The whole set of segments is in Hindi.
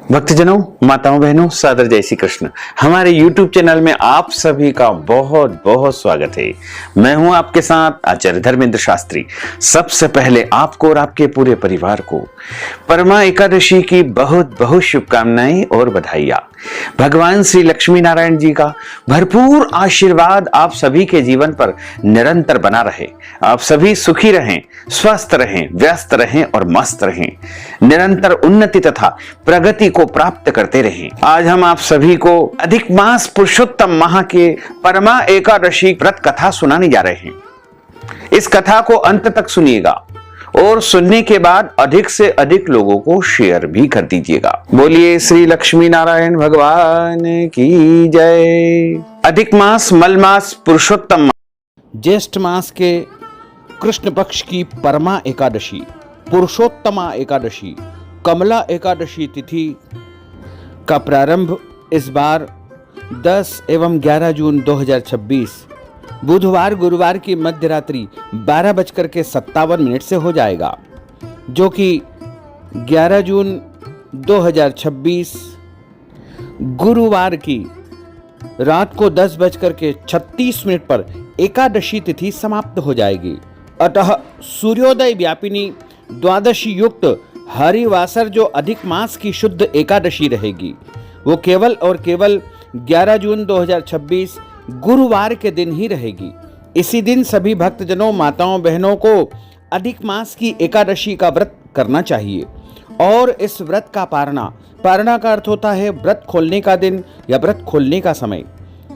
भक्तजनों, माताओं, बहनों, सादर जय श्री कृष्ण। हमारे YouTube चैनल में आप सभी का बहुत बहुत स्वागत है। मैं हूं आपके साथ आचार्य धर्मेंद्र शास्त्री। सबसे पहले आपको और आपके पूरे परिवार को परमा एकादशी की बहुत बहुत शुभकामनाएं और बधाइयां। भगवान श्री लक्ष्मी नारायण जी का भरपूर आशीर्वाद आप सभी के जीवन पर निरंतर बना रहे। आप सभी सुखी रहें, स्वस्थ रहें, व्यस्त रहें और मस्त रहें। निरंतर उन्नति तथा प्रगति को प्राप्त करते रहें। आज हम आप सभी को अधिक मास पुरुषोत्तम माह के परमा एकादशी व्रत कथा सुनाने जा रहे हैं। इस कथा को अंत तक सुनिएगा और सुनने के बाद अधिक से अधिक लोगों को शेयर भी कर दीजिएगा। बोलिए श्री लक्ष्मी नारायण भगवान की जय। अधिक मास, मल मास, पुरुषोत्तम मास, ज्येष्ठ मास के कृष्ण पक्ष की परमा एकादशी, पुरुषोत्तमा एकादशी, कमला एकादशी तिथि का प्रारंभ इस बार 10 एवं 11 जून 2026 बुधवार गुरुवार की मध्य रात्रि 12:57 से हो जाएगा, जो कि 11 जून 2026 गुरुवार की रात को 10:36 पर एकादशी तिथि समाप्त हो जाएगी। अतः सूर्योदय व्यापिनी द्वादशी युक्त हरिवासर जो अधिक मास की शुद्ध एकादशी रहेगी, वो केवल और केवल 11 जून 2026 गुरुवार के दिन ही रहेगी। इसी दिन सभी भक्तजनों, माताओं, बहनों को अधिक मास की एकादशी का व्रत करना चाहिए। और इस व्रत का पारणा का अर्थ होता है व्रत खोलने का दिन या व्रत खोलने का समय,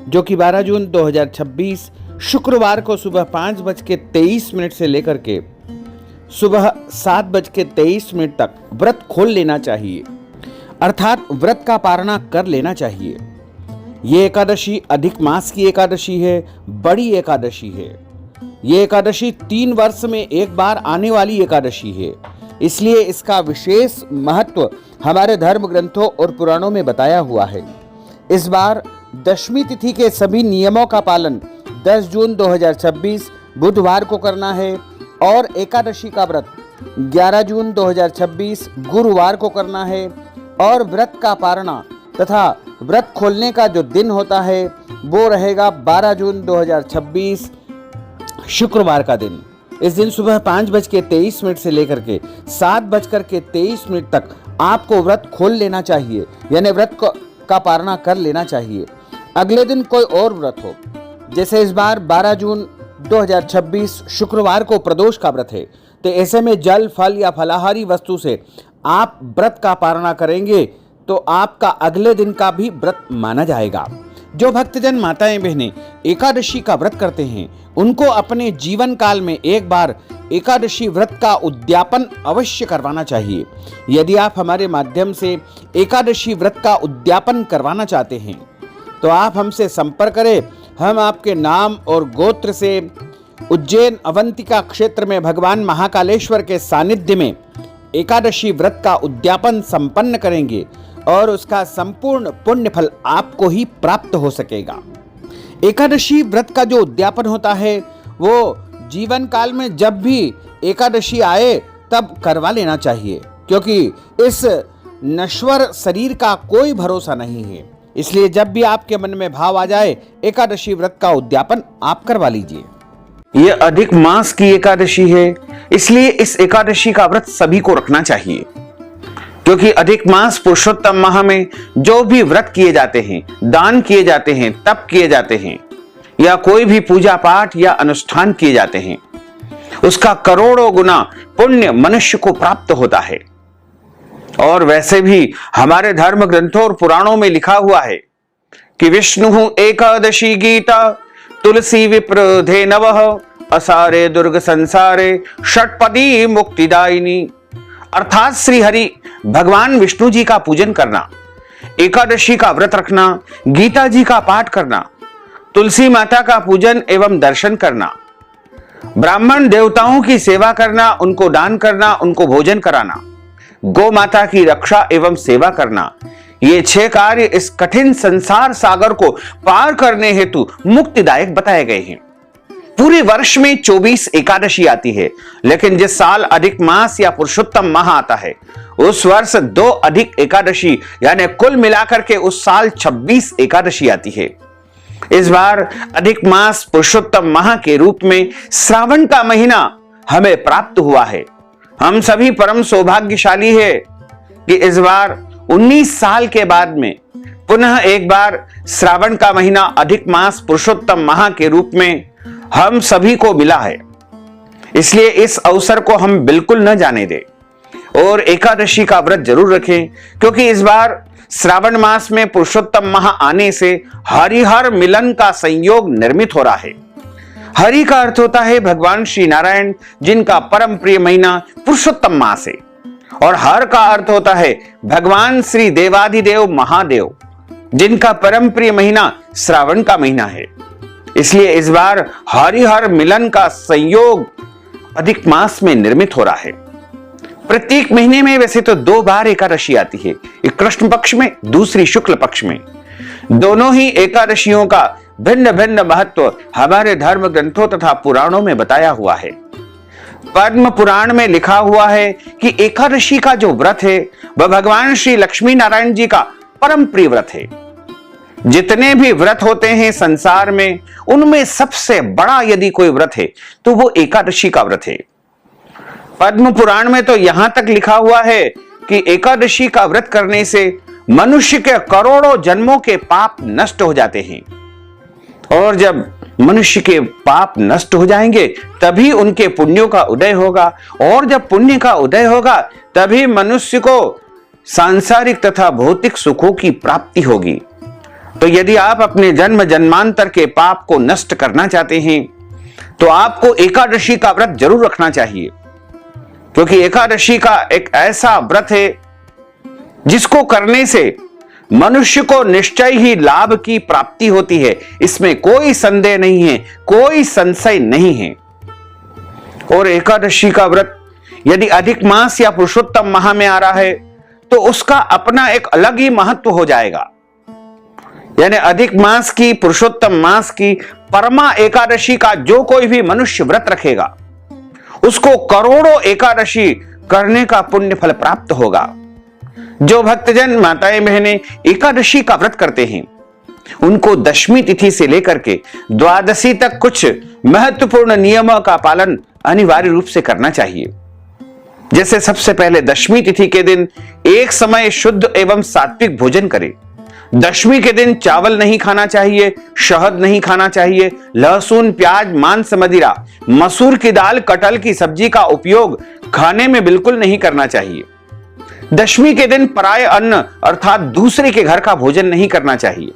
जो कि 12 जून 2026 शुक्रवार को सुबह 5:23 से लेकर के सुबह 7:23 तक व्रत खोल लेना चाहिए, अर्थात व्रत का पारणा कर लेना चाहिए। ये एकादशी अधिक मास की एकादशी है, बड़ी एकादशी है। ये एकादशी 3 वर्ष में एक बार आने वाली एकादशी है, इसलिए इसका विशेष महत्व हमारे धर्म ग्रंथों और पुराणों में बताया हुआ है। इस बार दशमी तिथि के सभी नियमों का पालन 10 जून 2026 बुधवार को करना है और एकादशी का व्रत 11 जून 2026 गुरुवार को करना है और व्रत का पारणा तथा व्रत खोलने का जो दिन होता है वो रहेगा 12 जून 2026 शुक्रवार का दिन। इस दिन सुबह 5:23 से लेकर के 7:23 तक आपको व्रत खोल लेना चाहिए, यानी व्रत का पारणा कर लेना चाहिए। अगले दिन कोई और व्रत हो, जैसे इस बार 12 जून 2026 शुक्रवार को प्रदोष का व्रत है, तो ऐसे में जल, फल या फलाहारी वस्तु से आप व्रत का पारणा करेंगे तो आपका अगले दिन का भी व्रत माना जाएगा। जो भक्तजन, माताएं, बहनें एकादशी का व्रत करते हैं, उनको अपने जीवन काल में एक बार एकादशी व्रत का उद्यापन अवश्य करवाना चाहिए। यदि आप हमारे माध्यम से एकादशी व्रत का उद्यापन करवाना चाहते हैं तो आप हमसे संपर्क करें। हम आपके नाम और गोत्र से उज्जैन अवंतिका क्षेत्र में भगवान महाकालेश्वर के सानिध्य में एकादशी व्रत का उद्यापन संपन्न करेंगे और उसका संपूर्ण पुण्य फल आपको ही प्राप्त हो सकेगा। एकादशी व्रत का जो उद्यापन होता है वो जीवन काल में जब भी एकादशी आए तब करवा लेना चाहिए, क्योंकि इस नश्वर शरीर का कोई भरोसा नहीं है। इसलिए जब भी आपके मन में भाव आ जाए, एकादशी व्रत का उद्यापन आप करवा लीजिए। ये अधिक मास की एकादशी है, इसलिए इस एकादशी का व्रत सभी को रखना चाहिए, क्योंकि अधिक मास पुरुषोत्तम माह में जो भी व्रत किए जाते हैं, दान किए जाते हैं, तप किए जाते हैं या कोई भी पूजा पाठ या अनुष्ठान किए जाते हैं, उसका करोड़ों गुना पुण्य मनुष्य को प्राप्त होता है। और वैसे भी हमारे धर्म ग्रंथों और पुराणों में लिखा हुआ है कि विष्णु एकादशी गीता तुलसी विप्र धेनवः असारे दुर्ग संसारे षटपदी मुक्तिदायिनी। अर्थात श्री हरि भगवान विष्णु जी का पूजन करना, एकादशी का व्रत रखना, गीता जी का पाठ करना, तुलसी माता का पूजन एवं दर्शन करना, ब्राह्मण देवताओं की सेवा करना, उनको दान करना, उनको भोजन कराना, गौ माता की रक्षा एवं सेवा करना, ये 6 कार्य इस कठिन संसार सागर को पार करने हेतु मुक्तिदायक बताए गए हैं। पूरे वर्ष में 24 एकादशी आती है, लेकिन जिस साल अधिक मास या पुरुषोत्तम माह आता है उस वर्ष 2 अधिक एकादशी यानी कुल मिलाकर के उस साल 26 एकादशी आती है। इस बार अधिक मास पुरुषोत्तम माह के रूप में श्रावण का महीना हमें प्राप्त हुआ है। हम सभी परम सौभाग्यशाली है कि इस बार 19 साल के बाद में पुनः एक बार श्रावण का महीना अधिक मास पुरुषोत्तम माह के रूप में हम सभी को मिला है। इसलिए इस अवसर को हम बिल्कुल न जाने दें और एकादशी का व्रत जरूर रखें, क्योंकि इस बार श्रावण मास में पुरुषोत्तम माह आने से हरिहर मिलन का संयोग निर्मित हो रहा है। हरि का अर्थ होता है भगवान श्री नारायण, जिनका परम प्रिय महीना पुरुषोत्तम मास है, और हर का अर्थ होता है भगवान श्री देवाधिदेव महादेव, जिनका परम प्रिय महीना श्रावण का महीना है। इसलिए इस बार हरिहर मिलन का संयोग अधिक मास में निर्मित हो रहा है। प्रत्येक महीने में वैसे तो 2 बार एकादशी आती है, एक कृष्ण पक्ष में, दूसरी शुक्ल पक्ष में। दोनों ही एकादशियों का भिन्न भिन्न महत्व हमारे धर्म ग्रंथों तथा पुराणों में बताया हुआ है। पद्म पुराण में लिखा हुआ है कि एकादशी का जो व्रत है वह भगवान श्री लक्ष्मी नारायण जी का परम प्रिय व्रत है। जितने भी व्रत होते हैं संसार में, उनमें सबसे बड़ा यदि कोई व्रत है तो वो एकादशी का व्रत है। पद्म पुराण में तो यहां तक लिखा हुआ है कि एकादशी का व्रत करने से मनुष्य के करोड़ों जन्मों के पाप नष्ट हो जाते हैं, और जब मनुष्य के पाप नष्ट हो जाएंगे तभी उनके पुण्यों का उदय होगा, और जब पुण्य का उदय होगा तभी मनुष्य को सांसारिक तथा भौतिक सुखों की प्राप्ति होगी। तो यदि आप अपने जन्म जन्मांतर के पाप को नष्ट करना चाहते हैं तो आपको एकादशी का व्रत जरूर रखना चाहिए, क्योंकि एकादशी का एक ऐसा व्रत है जिसको करने से मनुष्य को निश्चय ही लाभ की प्राप्ति होती है। इसमें कोई संदेह नहीं है, कोई संशय नहीं है। और एकादशी का व्रत यदि अधिक मास या पुरुषोत्तम माह में आ रहा है तो उसका अपना एक अलग ही महत्व हो जाएगा। यानी अधिक मास की, पुरुषोत्तम मास की परमा एकादशी का जो कोई भी मनुष्य व्रत रखेगा उसको करोड़ों एकादशी करने का पुण्य फल प्राप्त होगा। जो भक्तजन माताएं बहनें एकादशी का व्रत करते हैं उनको दशमी तिथि से लेकर के द्वादशी तक कुछ महत्वपूर्ण नियमों का पालन अनिवार्य रूप से करना चाहिए। जैसे सबसे पहले दशमी तिथि के दिन एक समय शुद्ध एवं सात्विक भोजन करें। दशमी के दिन चावल नहीं खाना चाहिए, शहद नहीं खाना चाहिए, लहसुन, प्याज, मांस, मदिरा, मसूर की दाल, कटहल की सब्जी का उपयोग खाने में बिल्कुल नहीं करना चाहिए। दशमी के दिन पराय अन्न अर्थात दूसरे के घर का भोजन नहीं करना चाहिए।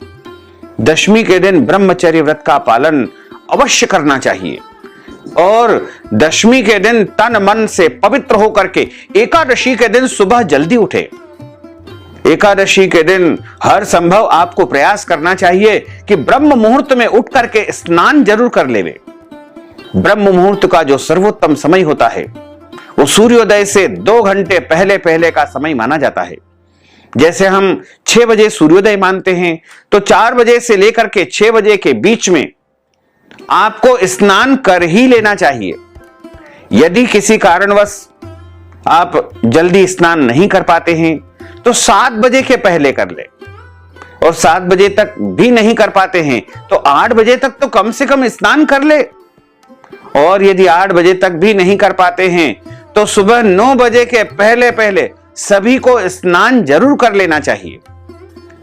दशमी के दिन ब्रह्मचर्य व्रत का पालन अवश्य करना चाहिए, और दशमी के दिन तन मन से पवित्र होकर के एकादशी के दिन सुबह जल्दी उठे। एकादशी के दिन हर संभव आपको प्रयास करना चाहिए कि ब्रह्म मुहूर्त में उठ करके स्नान जरूर कर लेवे। ब्रह्म मुहूर्त का जो सर्वोत्तम समय होता है वो सूर्योदय से 2 घंटे पहले पहले का समय माना जाता है। जैसे हम 6 बजे सूर्योदय मानते हैं तो 4 बजे से लेकर के 6 बजे के बीच में आपको स्नान कर ही लेना चाहिए। यदि किसी कारणवश आप जल्दी स्नान नहीं कर पाते हैं तो 7 बजे के पहले कर ले, और 7 बजे तक भी नहीं कर पाते हैं तो 8 बजे तक तो कम से कम स्नान कर ले, और यदि 8 बजे तक भी नहीं कर पाते हैं तो सुबह 9 बजे के पहले पहले सभी को स्नान जरूर कर लेना चाहिए,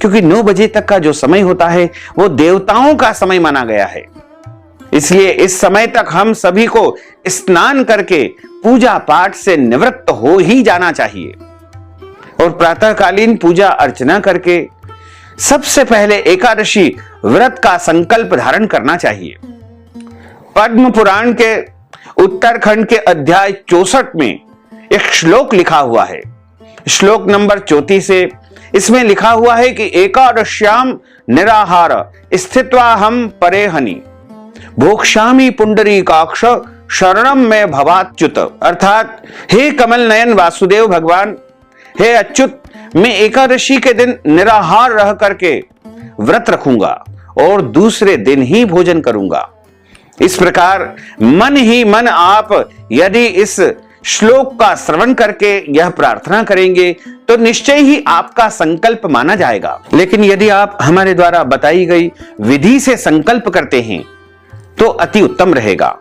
क्योंकि 9 बजे तक का जो समय होता है वो देवताओं का समय माना गया है। इसलिए इस समय तक हम सभी को स्नान करके पूजा पाठ से निवृत्त हो ही जाना चाहिए, और प्रातःकालीन पूजा अर्चना करके सबसे पहले एकादशी व्रत का संकल्प धारण करना चाहिए। पद्म पुराण के उत्तरखंड के अध्याय 64 में एक श्लोक लिखा हुआ है, श्लोक नंबर 34 से। इसमें लिखा हुआ है कि एकादश्याम निराहार स्थित्वा हम परेहनि भोक्ष्यामि पुंडरीकाक्ष शरणम में भवाच्युत। अर्थात हे कमल नयन वासुदेव भगवान, हे अच्युत, मैं एकादशी के दिन निराहार रह करके व्रत रखूंगा और दूसरे दिन ही भोजन करूंगा। इस प्रकार मन ही मन आप यदि इस श्लोक का श्रवण करके यह प्रार्थना करेंगे तो निश्चय ही आपका संकल्प माना जाएगा। लेकिन यदि आप हमारे द्वारा बताई गई विधि से संकल्प करते हैं तो अति उत्तम रहेगा।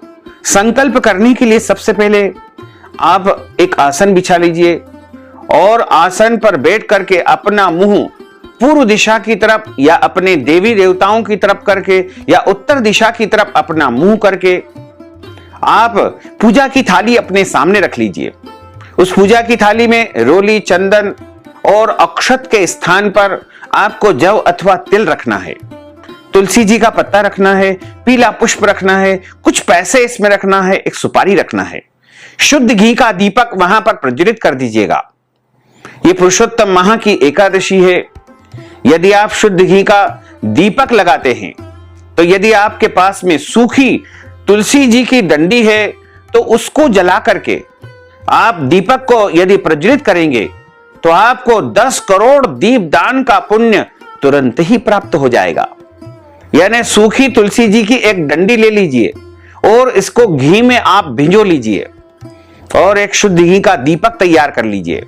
संकल्प करने के लिए सबसे पहले आप एक आसन बिछा लीजिए और आसन पर बैठ करके अपना मुंह पूर्व दिशा की तरफ या अपने देवी देवताओं की तरफ करके या उत्तर दिशा की तरफ अपना मुंह करके आप पूजा की थाली अपने सामने रख लीजिए। उस पूजा की थाली में रोली, चंदन और अक्षत के स्थान पर आपको जव अथवा तिल रखना है, तुलसी जी का पत्ता रखना है, पीला पुष्प रखना है, कुछ पैसे इसमें रखना है, एक सुपारी रखना है। शुद्ध घी का दीपक वहां पर प्रज्वलित कर दीजिएगा। ये पुरुषोत्तम माह की एकादशी है। यदि आप शुद्ध घी का दीपक लगाते हैं तो यदि आपके पास में सूखी तुलसी जी की डंडी है तो उसको जला करके आप दीपक को यदि प्रज्वलित करेंगे तो आपको 10 करोड़ दीपदान का पुण्य तुरंत ही प्राप्त हो जाएगा। यानी सूखी तुलसी जी की एक डंडी ले लीजिए और इसको घी में आप भिंजो लीजिए और एक शुद्ध घी का दीपक तैयार कर लीजिए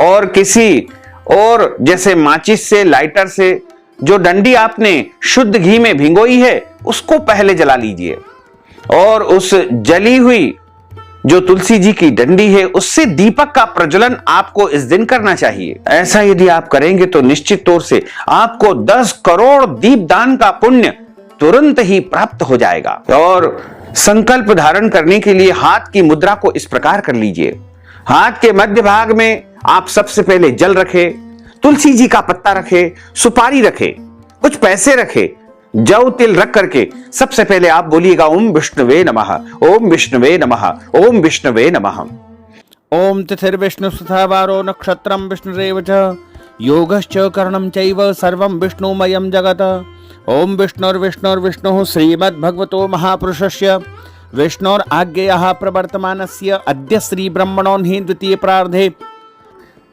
और किसी और जैसे माचिस से, लाइटर से जो डंडी आपने शुद्ध घी में भिगोई है उसको पहले जला लीजिए और उस जली हुई जो तुलसी जी की डंडी है उससे दीपक का प्रज्वलन आपको इस दिन करना चाहिए। ऐसा यदि आप करेंगे तो निश्चित तौर से आपको 10 करोड़ दीपदान का पुण्य तुरंत ही प्राप्त हो जाएगा। और संकल्प धारण करने के लिए हाथ की मुद्रा को इस प्रकार कर लीजिए। हाथ के मध्य भाग में आप सबसे पहले जल रखे, तुलसी जी का पत्ता रखे, सुपारी रखे, कुछ पैसे रखे, जव तिल रख करके सबसे पहले आप बोलिएगा ओम विष्णुवे नमः, ओम विष्णुवे नमः, ओम विष्णुवे नमः। ओम तिथिर्विष्णु वारो नक्षत्रम विष्णुरेव च योगश्च करणं चैव सर्वं विष्णुमयं जगत्। ओम विष्णुर्विष्णुर्विष्णुः श्रीमद्भगवतो महापुरुषस्य विष्णोर आज्ञेयः प्रवर्तमानस्य अद्य श्री ब्रह्मणोन्हि द्वितीय प्रार्धे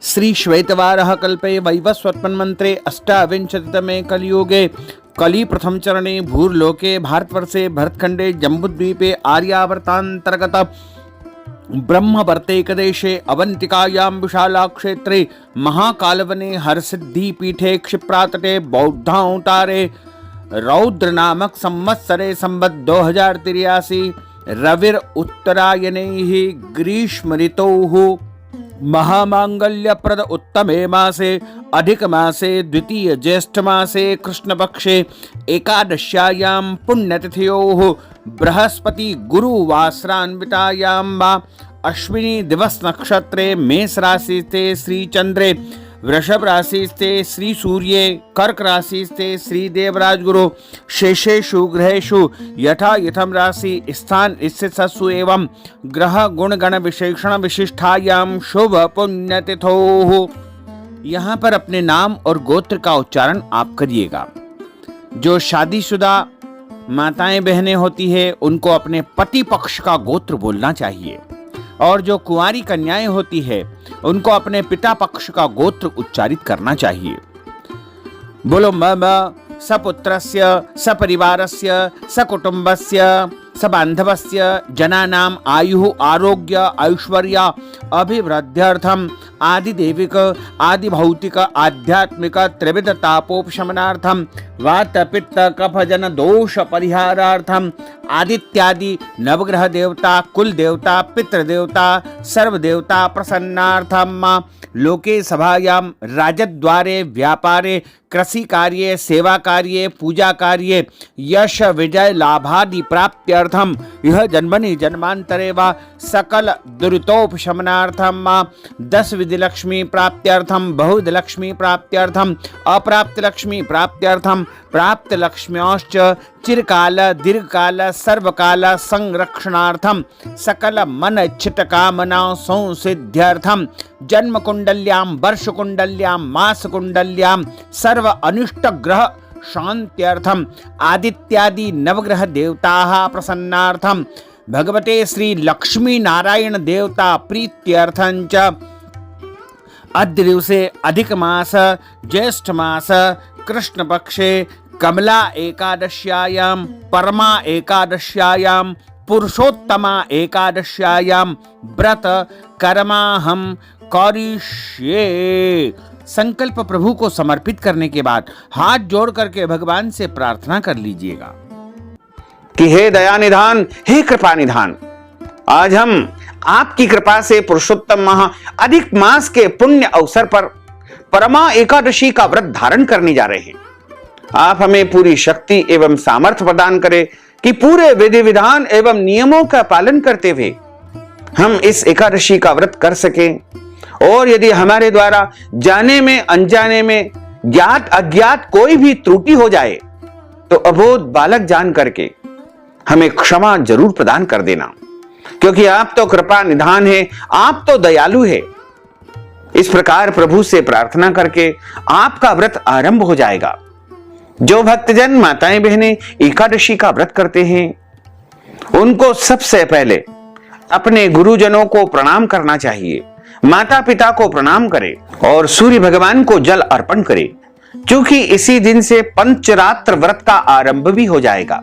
श्री श्वेतवारः कल्पे वैवस्वत्मन्मन्त्रे अष्टाविंशतितमे कलियुगे कली प्रथम चरणे भूर्लोके भारतवर्षे भरतखंडे जम्बूद्वीपे आर्यावर्तांतर्गत ब्रह्मवर्तेकदेशे अवंतिकायां विशाला क्षेत्रे महाकालवने हरसिद्धिपीठे क्षिप्रातटे बौद्धावतारे रौद्रनामक संवत्सरे संवत् 2083 रविर उत्तरायणैः ग्रीष्म ऋतोः महामांगल्यप्रद उत्तमे मासे अधिक मासे द्वितीय ज्येष्ठ मासे कृष्णपक्षे एकादश्यायां पुण्यतिथयोः बृहस्पति गुरुवासरान्वितायां वा अश्विनी दिवस नक्षत्रे मेष राशि स्थे श्री चंद्रे, वृषभ राशि स्थे श्री सूर्ये, कर्क राशि स्थे श्री देवराज गुरु, शेषेषु ग्रहेषु यथा यथम राशि स्थान स्थितसु एवं ग्रह गुण गण विशेषण विशिष्टायाम शुभ पुण्यतिथोः। यहाँ पर अपने नाम और गोत्र का उच्चारण आप करिएगा। जो शादीशुदा माताएं बहनें होती है उनको अपने पति पक्ष का गोत्र बोलना चाहिए और जो कुंवारी कन्याएं होती है उनको अपने पिता पक्ष का गोत्र उच्चारित करना चाहिए। बोलो मम सपुत्रस्य सपरिवारस्य सकुटुंबस्य सबान्धवस्य जनानां आयुः आरोग्य ऐश्वर्य अभिवृद्ध्यर्थम आदिदेविक आदिभौतिक आध्यात्मिक त्रिविध तापोपशमनार्थम वात पित्त कफ जन दोष परिहारार्थम आदित्यादि नवग्रह देवता कुल देवता पितृदेवता सर्वदेवता प्रसन्नार्थम लोके सभायां राजद्वारे व्यापारे कृषि कार्ये सेवा कार्ये पूजा कार्ये यश विजय लाभादि प्राप्त्यर्थम यह जन्मनि जन्मांतरे वा सकल दुरितोपशमनार्थम 10 विधि लक्ष्मी प्राप्त्यर्थम बहुध लक्ष्मी प्राप्त्यर्थम अप्राप्त लक्ष्मी प्राप्त्यर्थम प्राप्त लक्ष्म्योश्च चिरकाल दीर्घकाल सर्वकाल संरक्षणार्थम सकल मन इच्छित कामना संसिद्ध्यर्थम जन्म कुंडल्यां वर्ष कुंडल्यां मास कुंडल्यां सर्व अनिष्ट ग्रह शांत्यर्थम आदित्यादि नवग्रह देवताः प्रसन्नार्थम भगवते श्री लक्ष्मी नारायण देवता प्रीत्यर्थं च अद्य दिवसे अधिक मास ज्येष्ठ मास कृष्ण पक्षे कमला एकादश्यायां परमा एकादश्यायां पुरुषोत्तमा एकादश्यायां व्रत कर्माहम करिष्ये। संकल्प प्रभु को समर्पित करने के बाद हाथ जोड़ करके भगवान से प्रार्थना कर लीजिएगा कि हे दया निधान, हे कृपा निधान, आज हम आपकी कृपा से पुरुषोत्तम माह अधिक मास के पुण्य अवसर पर परमा एकादशी का व्रत धारण करने जा रहे हैं। आप हमें पूरी शक्ति एवं सामर्थ्य प्रदान करें कि पूरे विधि विधान एवं नियमों का पालन करते हुए हम इस एकादशी का व्रत कर सकें। और यदि हमारे द्वारा जाने में अनजाने में ज्ञात अज्ञात कोई भी त्रुटि हो जाए तो अबोध बालक जान करके हमें क्षमा जरूर प्रदान कर देना, क्योंकि आप तो कृपा निधान है, आप तो दयालु है। इस प्रकार प्रभु से प्रार्थना करके आपका व्रत आरंभ हो जाएगा। जो भक्तजन माताएं बहनें एकादशी का व्रत करते हैं उनको सबसे पहले अपने गुरुजनों को प्रणाम करना चाहिए, माता पिता को प्रणाम करें और सूर्य भगवान को जल अर्पण करें, क्योंकि इसी दिन से पंचरात्र व्रत का आरंभ भी हो जाएगा।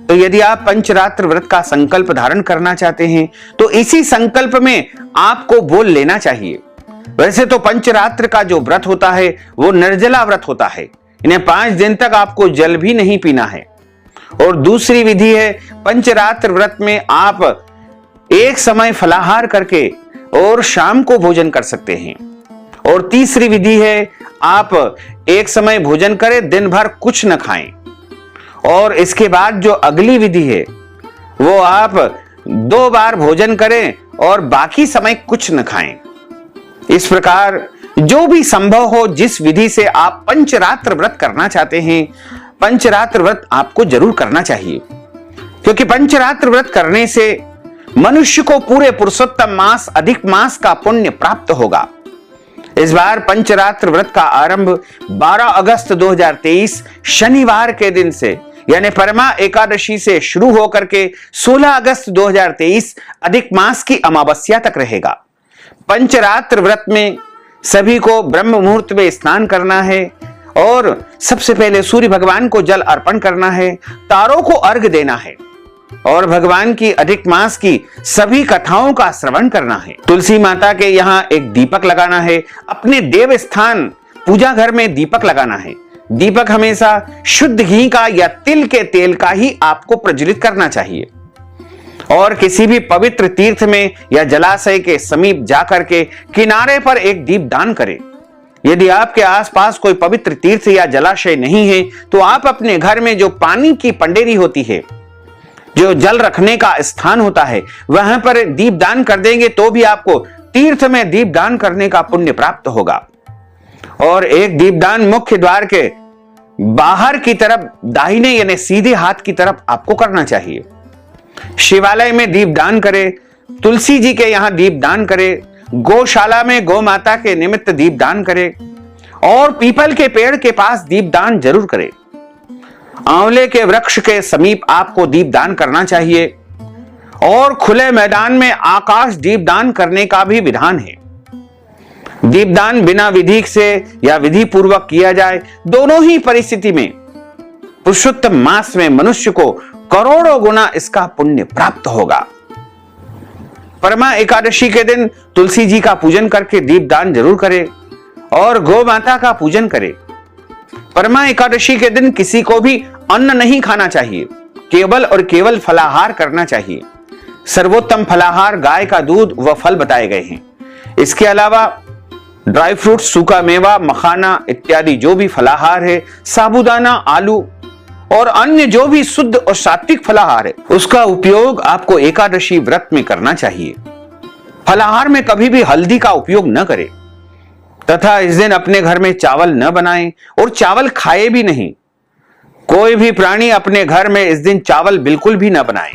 तो यदि आप पंचरात्र व्रत का संकल्प धारण करना चाहते हैं तो इसी संकल्प में आपको बोल लेना चाहिए। वैसे तो पंचरात्र का जो व्रत होता है वो निर्जला व्रत होता है, इन्हें 5 दिन तक आपको जल भी नहीं पीना है। और दूसरी विधि है पंचरात्र व्रत में आप एक समय फलाहार करके और शाम को भोजन कर सकते हैं। और तीसरी विधि है आप एक समय भोजन करें, दिन भर कुछ न खाएं। और इसके बाद जो अगली विधि है वो आप 2 बार भोजन करें और बाकी समय कुछ न खाएं। इस प्रकार जो भी संभव हो, जिस विधि से आप पंचरात्र व्रत करना चाहते हैं, पंचरात्र व्रत आपको जरूर करना चाहिए, क्योंकि पंचरात्र व्रत करने से मनुष्य को पूरे पुरुषोत्तम मास अधिक मास का पुण्य प्राप्त होगा। इस बार पंचरात्र व्रत का आरंभ 12 अगस्त 2023 शनिवार के दिन से यानी परमा एकादशी से शुरू होकर के 16 अगस्त 2023 अधिक मास की अमावस्या तक रहेगा। पंचरात्र व्रत में सभी को ब्रह्म मुहूर्त में स्नान करना है और सबसे पहले सूर्य भगवान को जल अर्पण करना है, तारों को अर्घ देना है और भगवान की अधिक मास की सभी कथाओं का श्रवण करना है। तुलसी माता के यहाँ एक दीपक लगाना है, अपने देव स्थान पूजा घर में दीपक लगाना है। दीपक हमेशा शुद्ध घी का या तिल के तेल का ही आपको प्रज्वलित करना चाहिए और किसी भी पवित्र तीर्थ में या जलाशय के समीप जाकर के किनारे पर एक दीप दान करें। यदि आपके आसपास कोई पवित्र तीर्थ या जलाशय नहीं है तो आप अपने घर में जो पानी की पंडेरी होती है, जो जल रखने का स्थान होता है, वहां पर दीप दान कर देंगे तो भी आपको तीर्थ में दीप दान करने का पुण्य प्राप्त होगा। और एक दीपदान मुख्य द्वार के बाहर की तरफ दाहिने यानी सीधे हाथ की तरफ आपको करना चाहिए। शिवालय में दीपदान करें, तुलसी जी के यहां दीपदान करें, गौशाला में गौ माता के निमित्त दीपदान करें और पीपल के पेड़ के पास दीपदान जरूर करें। आंवले के वृक्ष के समीप आपको दीपदान करना चाहिए और खुले मैदान में आकाश दीपदान करने का भी विधान है। दीपदान बिना विधि से या विधि पूर्वक किया जाए, दोनों ही परिस्थिति में पुरुषोत्तम मास में मनुष्य को करोड़ों गुना इसका पुण्य प्राप्त होगा। परमा एकादशी के दिन तुलसी जी का पूजन करके दीपदान जरूर करें और गौ माता का पूजन करें। परमा एकादशी के दिन किसी को भी अन्न नहीं खाना चाहिए, केवल और केवल फलाहार करना चाहिए। सर्वोत्तम फलाहार गाय का दूध व फल बताए गए हैं। इसके अलावा ड्राई फ्रूट, सूखा मेवा, मखाना इत्यादि जो भी फलाहार है, साबूदाना, आलू और अन्य जो भी शुद्ध और सात्विक फलाहार है, उसका उपयोग आपको एकादशी व्रत में करना चाहिए। फलाहार में कभी भी हल्दी का उपयोग न करें तथा इस दिन अपने घर में चावल न बनाएं और चावल खाए भी नहीं। कोई भी प्राणी अपने घर में इस दिन चावल बिल्कुल भी न बनाए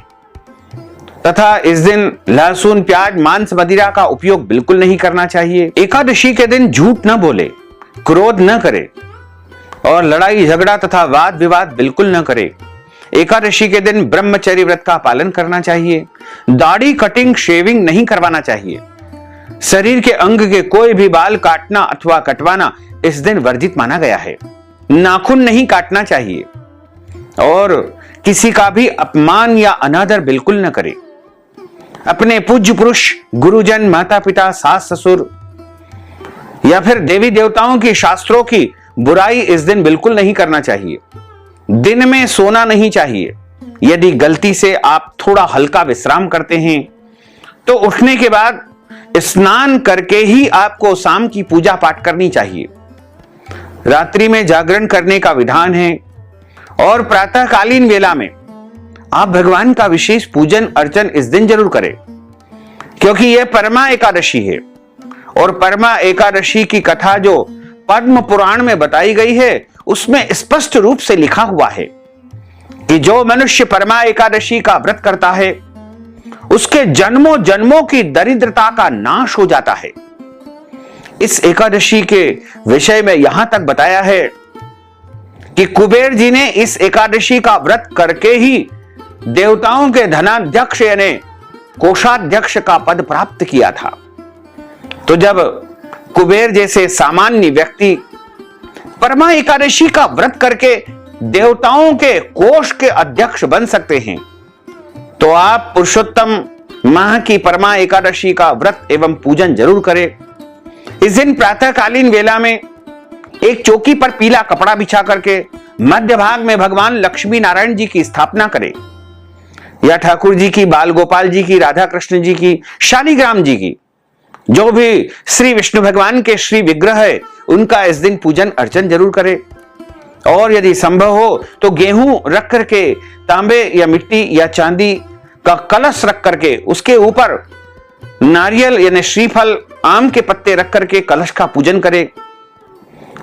तथा इस दिन लहसुन, प्याज, मांस, मदिरा का उपयोग बिल्कुल नहीं करना चाहिए। एकादशी के दिन झूठ न बोले, क्रोध न करे और लड़ाई झगड़ा तथा वाद विवाद बिल्कुल न करे। एकादशी के दिन ब्रह्मचर्य व्रत का पालन करना चाहिए। दाढ़ी, कटिंग, शेविंग नहीं करवाना चाहिए। शरीर के अंग के कोई भी बाल काटना अथवा कटवाना इस दिन वर्जित माना गया है। नाखून नहीं काटना चाहिए और किसी का भी अपमान या अनादर बिल्कुल न करे। अपने पूज्य पुरुष, गुरुजन, माता पिता, सास ससुर या फिर देवी देवताओं की, शास्त्रों की बुराई इस दिन बिल्कुल नहीं करना चाहिए। दिन में सोना नहीं चाहिए। यदि गलती से आप थोड़ा हल्का विश्राम करते हैं तो उठने के बाद स्नान करके ही आपको शाम की पूजा पाठ करनी चाहिए। रात्रि में जागरण करने का विधान है और प्रातःकालीन वेला में आप भगवान का विशेष पूजन अर्चन इस दिन जरूर करें, क्योंकि यह परमा एकादशी है। और परमा एकादशी की कथा जो पद्म पुराण में बताई गई है उसमें स्पष्ट रूप से लिखा हुआ है कि जो मनुष्य परमा एकादशी का व्रत करता है उसके जन्मों जन्मों की दरिद्रता का नाश हो जाता है। इस एकादशी के विषय में यहां तक बताया है कि कुबेर जी ने इस एकादशी का व्रत करके ही देवताओं के धनाध्यक्ष यानी कोषाध्यक्ष का पद प्राप्त किया था। तो जब कुबेर जैसे सामान्य व्यक्ति परमा एकादशी का व्रत करके देवताओं के कोष के अध्यक्ष बन सकते हैं, तो आप पुरुषोत्तम माह की परमा एकादशी का व्रत एवं पूजन जरूर करें। इस दिन प्रातःकालीन वेला में एक चौकी पर पीला कपड़ा बिछा करके मध्य भाग में भगवान लक्ष्मी नारायण जी की स्थापना करें, या ठाकुर जी की, बाल गोपाल जी की, राधा कृष्ण जी की, शालिग्राम जी की, जो भी श्री विष्णु भगवान के श्री विग्रह है उनका इस दिन पूजन अर्चन जरूर करें। और यदि संभव हो तो गेहूं रख करके, तांबे या मिट्टी या चांदी का कलश रख करके उसके ऊपर नारियल यानी श्रीफल, आम के पत्ते रख करके कलश का पूजन करें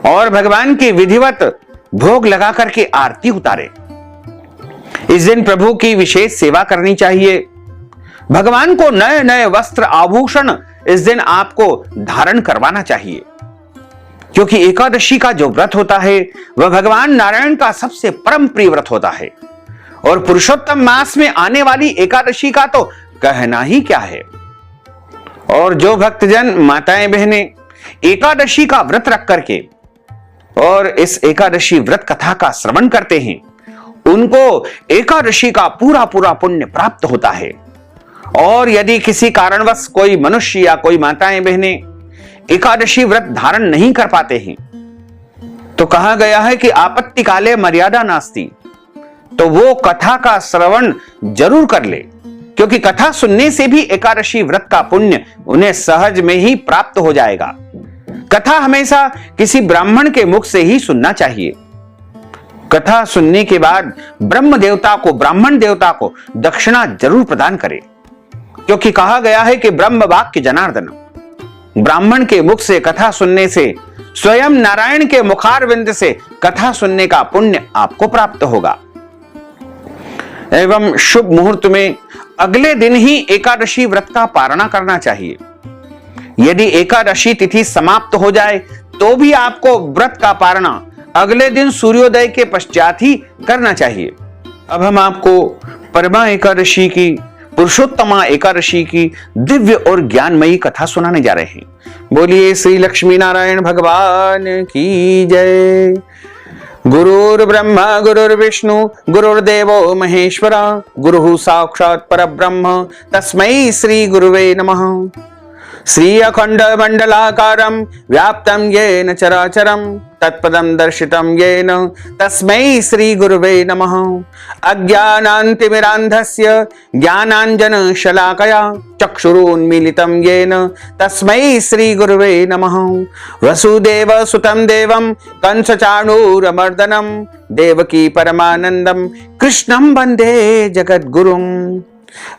और भगवान की विधिवत भोग लगा करके आरती उतारे। इस दिन प्रभु की विशेष सेवा करनी चाहिए। भगवान को नए नए वस्त्र आभूषण इस दिन आपको धारण करवाना चाहिए, क्योंकि एकादशी का जो व्रत होता है वह भगवान नारायण का सबसे परम प्रिय व्रत होता है। और पुरुषोत्तम मास में आने वाली एकादशी का तो कहना ही क्या है। और जो भक्तजन, माताएं, बहनें एकादशी का व्रत रख करके और इस एकादशी व्रत कथा का श्रवण करते हैं, उनको एकादशी का पूरा पूरा पुण्य प्राप्त होता है। और यदि किसी कारणवश कोई मनुष्य या कोई माताएं बहनें एकादशी व्रत धारण नहीं कर पाते हैं, तो कहा गया है कि आपत्ति काले मर्यादा नास्ति, तो वो कथा का श्रवण जरूर कर ले, क्योंकि कथा सुनने से भी एकादशी व्रत का पुण्य उन्हें सहज में ही प्राप्त हो जाएगा। कथा हमेशा किसी ब्राह्मण के मुख से ही सुनना चाहिए। कथा सुनने के बाद ब्रह्म देवता को, ब्राह्मण देवता को दक्षिणा जरूर प्रदान करें, क्योंकि कहा गया है कि ब्रह्म वाक्य जनार्दन, ब्राह्मण के मुख से कथा सुनने से, स्वयं नारायण के मुखारविंद से कथा सुनने का पुण्य आपको प्राप्त होगा। एवं शुभ मुहूर्त में अगले दिन ही एकादशी व्रत का पारणा करना चाहिए। यदि एकादशी तिथि समाप्त हो जाए तो भी आपको व्रत का पारणा अगले दिन सूर्योदय के पश्चात ही करना चाहिए। अब हम आपको परमा एकादशी की, पुरुषोत्तमा एकादशी की दिव्य और ज्ञानमयी कथा सुनाने जा रहे हैं। बोलिए श्री लक्ष्मी नारायण भगवान की जय। गुरुर्ब्रह्मा गुरुर्विष्णु गुरुर्देवो महेश्वरा, गुरुः साक्षात् परब्रह्म तस्मै श्री गुरुवे नमः। श्री अखंड मंडलाकारं व्याप्तं येन चराचरं तत्पदं दर्शितं येन तस्मै श्री गुरुवे नमः। अज्ञानान्तिमिरान्धस्य ज्ञानाञ्जन शलाकया चक्षुरुन्मीलितं येन तस्मै श्री गुरुवे नमः। वसुदेव सुतं देवं कंसचाणूरमर्दनं देवकी परमानन्दं कृष्णं वन्दे जगद्गुरुम्।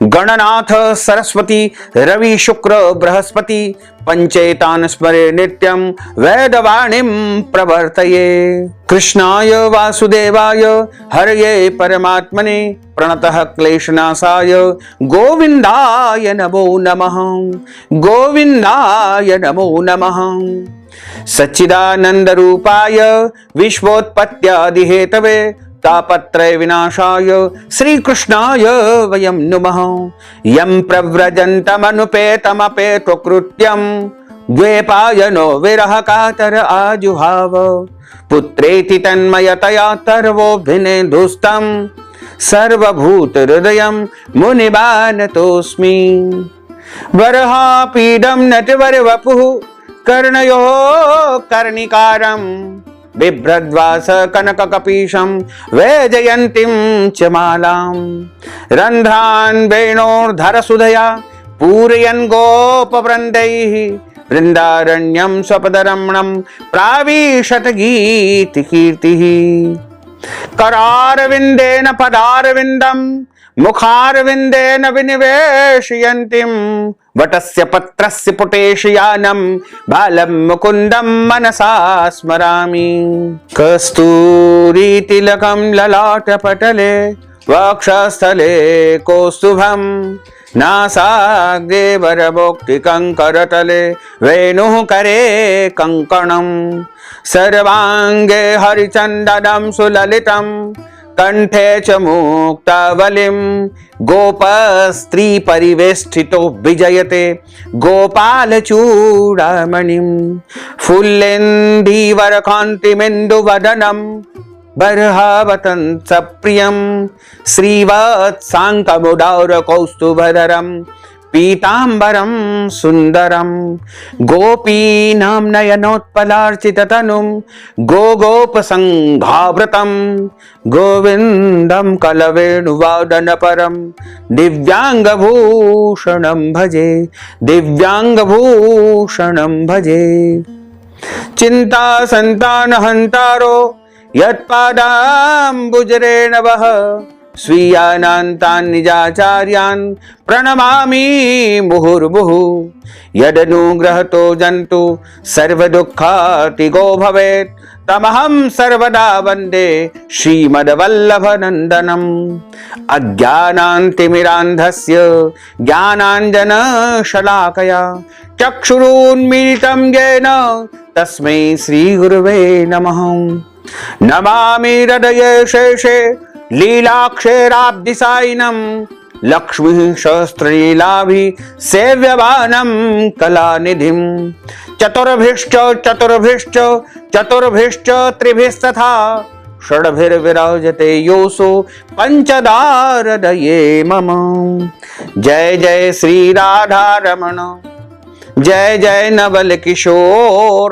गणनाथ सरस्वती रवि शुक्र बृहस्पति पंचेतान स्मरे नित्यं वेदवाणीं प्रवर्तये। कृष्णाय वासुदेवाय हरये परमात्मने प्रणतः क्लेशनाशाय गोविन्दाय नमो नमः। गोविन्दाय नमो नमः। सच्चिदानंद रूपाय विश्वोत्पत्त्यादि हेतवे तापत्रय विनाशाय श्री कृष्णाय वयं नुमः। यं प्रव्रजन्तमनुपेतमपेतकृत्यं द्वैपायनो विरह कातर आजुहाव पुत्रेति तन्मयतया तर्वोभिने दुस्तम सर्वभूत हृदयं मुनिबानतोस्मि वरहापीडं नटवर वपुः कर्णयो कर्णिकारं बिभ्रद्वास कनककपीशं वैजयन्तीं च मालां रन्ध्रान् वेणोर्धरसुधया पूरयन् गोपवृन्दैः वृन्दारण्यं स्वपदरमणं प्राविशत गीतिकीर्तिः करारविन्देन पदारविन्दं मुखारविन्देन विनिवेशयन्तीं वटस्य पत्रस्य पुटेशयानं बालं मुकुन्दं मनसा स्मरामि कस्तूरीतिलकं ललाटपटले वक्षस्थले कौस्तुभं नासाग्रे वरभोक्तिकङ्करतले वेणुः करे कङ्कणं सर्वाङ्गे हरिचन्दनं सुललितं कंठे च मुक्तावलिं गोपस्त्री परिवेष्टितो विजयते गोपालचूडामणिं फुल्लेन्दीवरकान्तिमेन्दुवदनं बर्हावतं सप्रियं श्रीवत्साङ्कमुदारकौस्तुभधरं पीताम्बरं सुन्दरं गोपीनां नयनोत्पलार्चिततनुं गोगोपसङ्घावृतं गोविन्दं कलवेणुवादनपरं दिव्याङ्गभूषणं भजे दिव्याङ्गभूषणं भजे चिन्ता सन्तानहन्तारो यत्पादाम्बुजरेणवः स्वीयानान्तान् निजाचार्यान् प्रणमामि मुहुर्मुहुः यदनुग्रहतो जन्तु सर्वदुःखातिगो भवेत् तमहं सर्वदा वन्दे श्रीमद्वल्लभनन्दनम् अज्ञानान्तिमिरान्धस्य ज्ञानाञ्जनशलाकया चक्षुरुन्मीलितं येन तस्मै श्रीगुरवे नमः नमामि हृदये शेषे लीलाक्षेराब्धिसायिनं लक्ष्मीः सहस्रलीलाभि सेव्यमानं कलानिधिं चतुर्भिश्च चतुर्भिश्च चतुर्भिश्च त्रिभिस्तथा षड्भिर्विराजते योऽसो पंचदारदये मम जय जय श्री राधा रमण जय जय नवल किशोर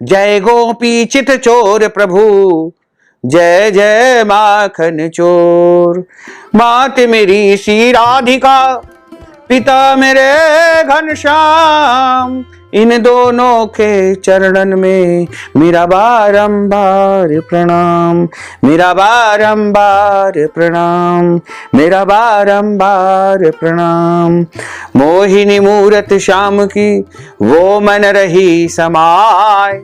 जय गोपी चित चोर प्रभु जय जय माखन चोर मात मेरी श्री राधिका पिता मेरे घनश्याम इन दोनों के चरणन में मेरा बारंबार प्रणाम मेरा बारंबार प्रणाम मेरा बारंबार प्रणाम मोहिनी मूरत श्याम की वो मन रही समाय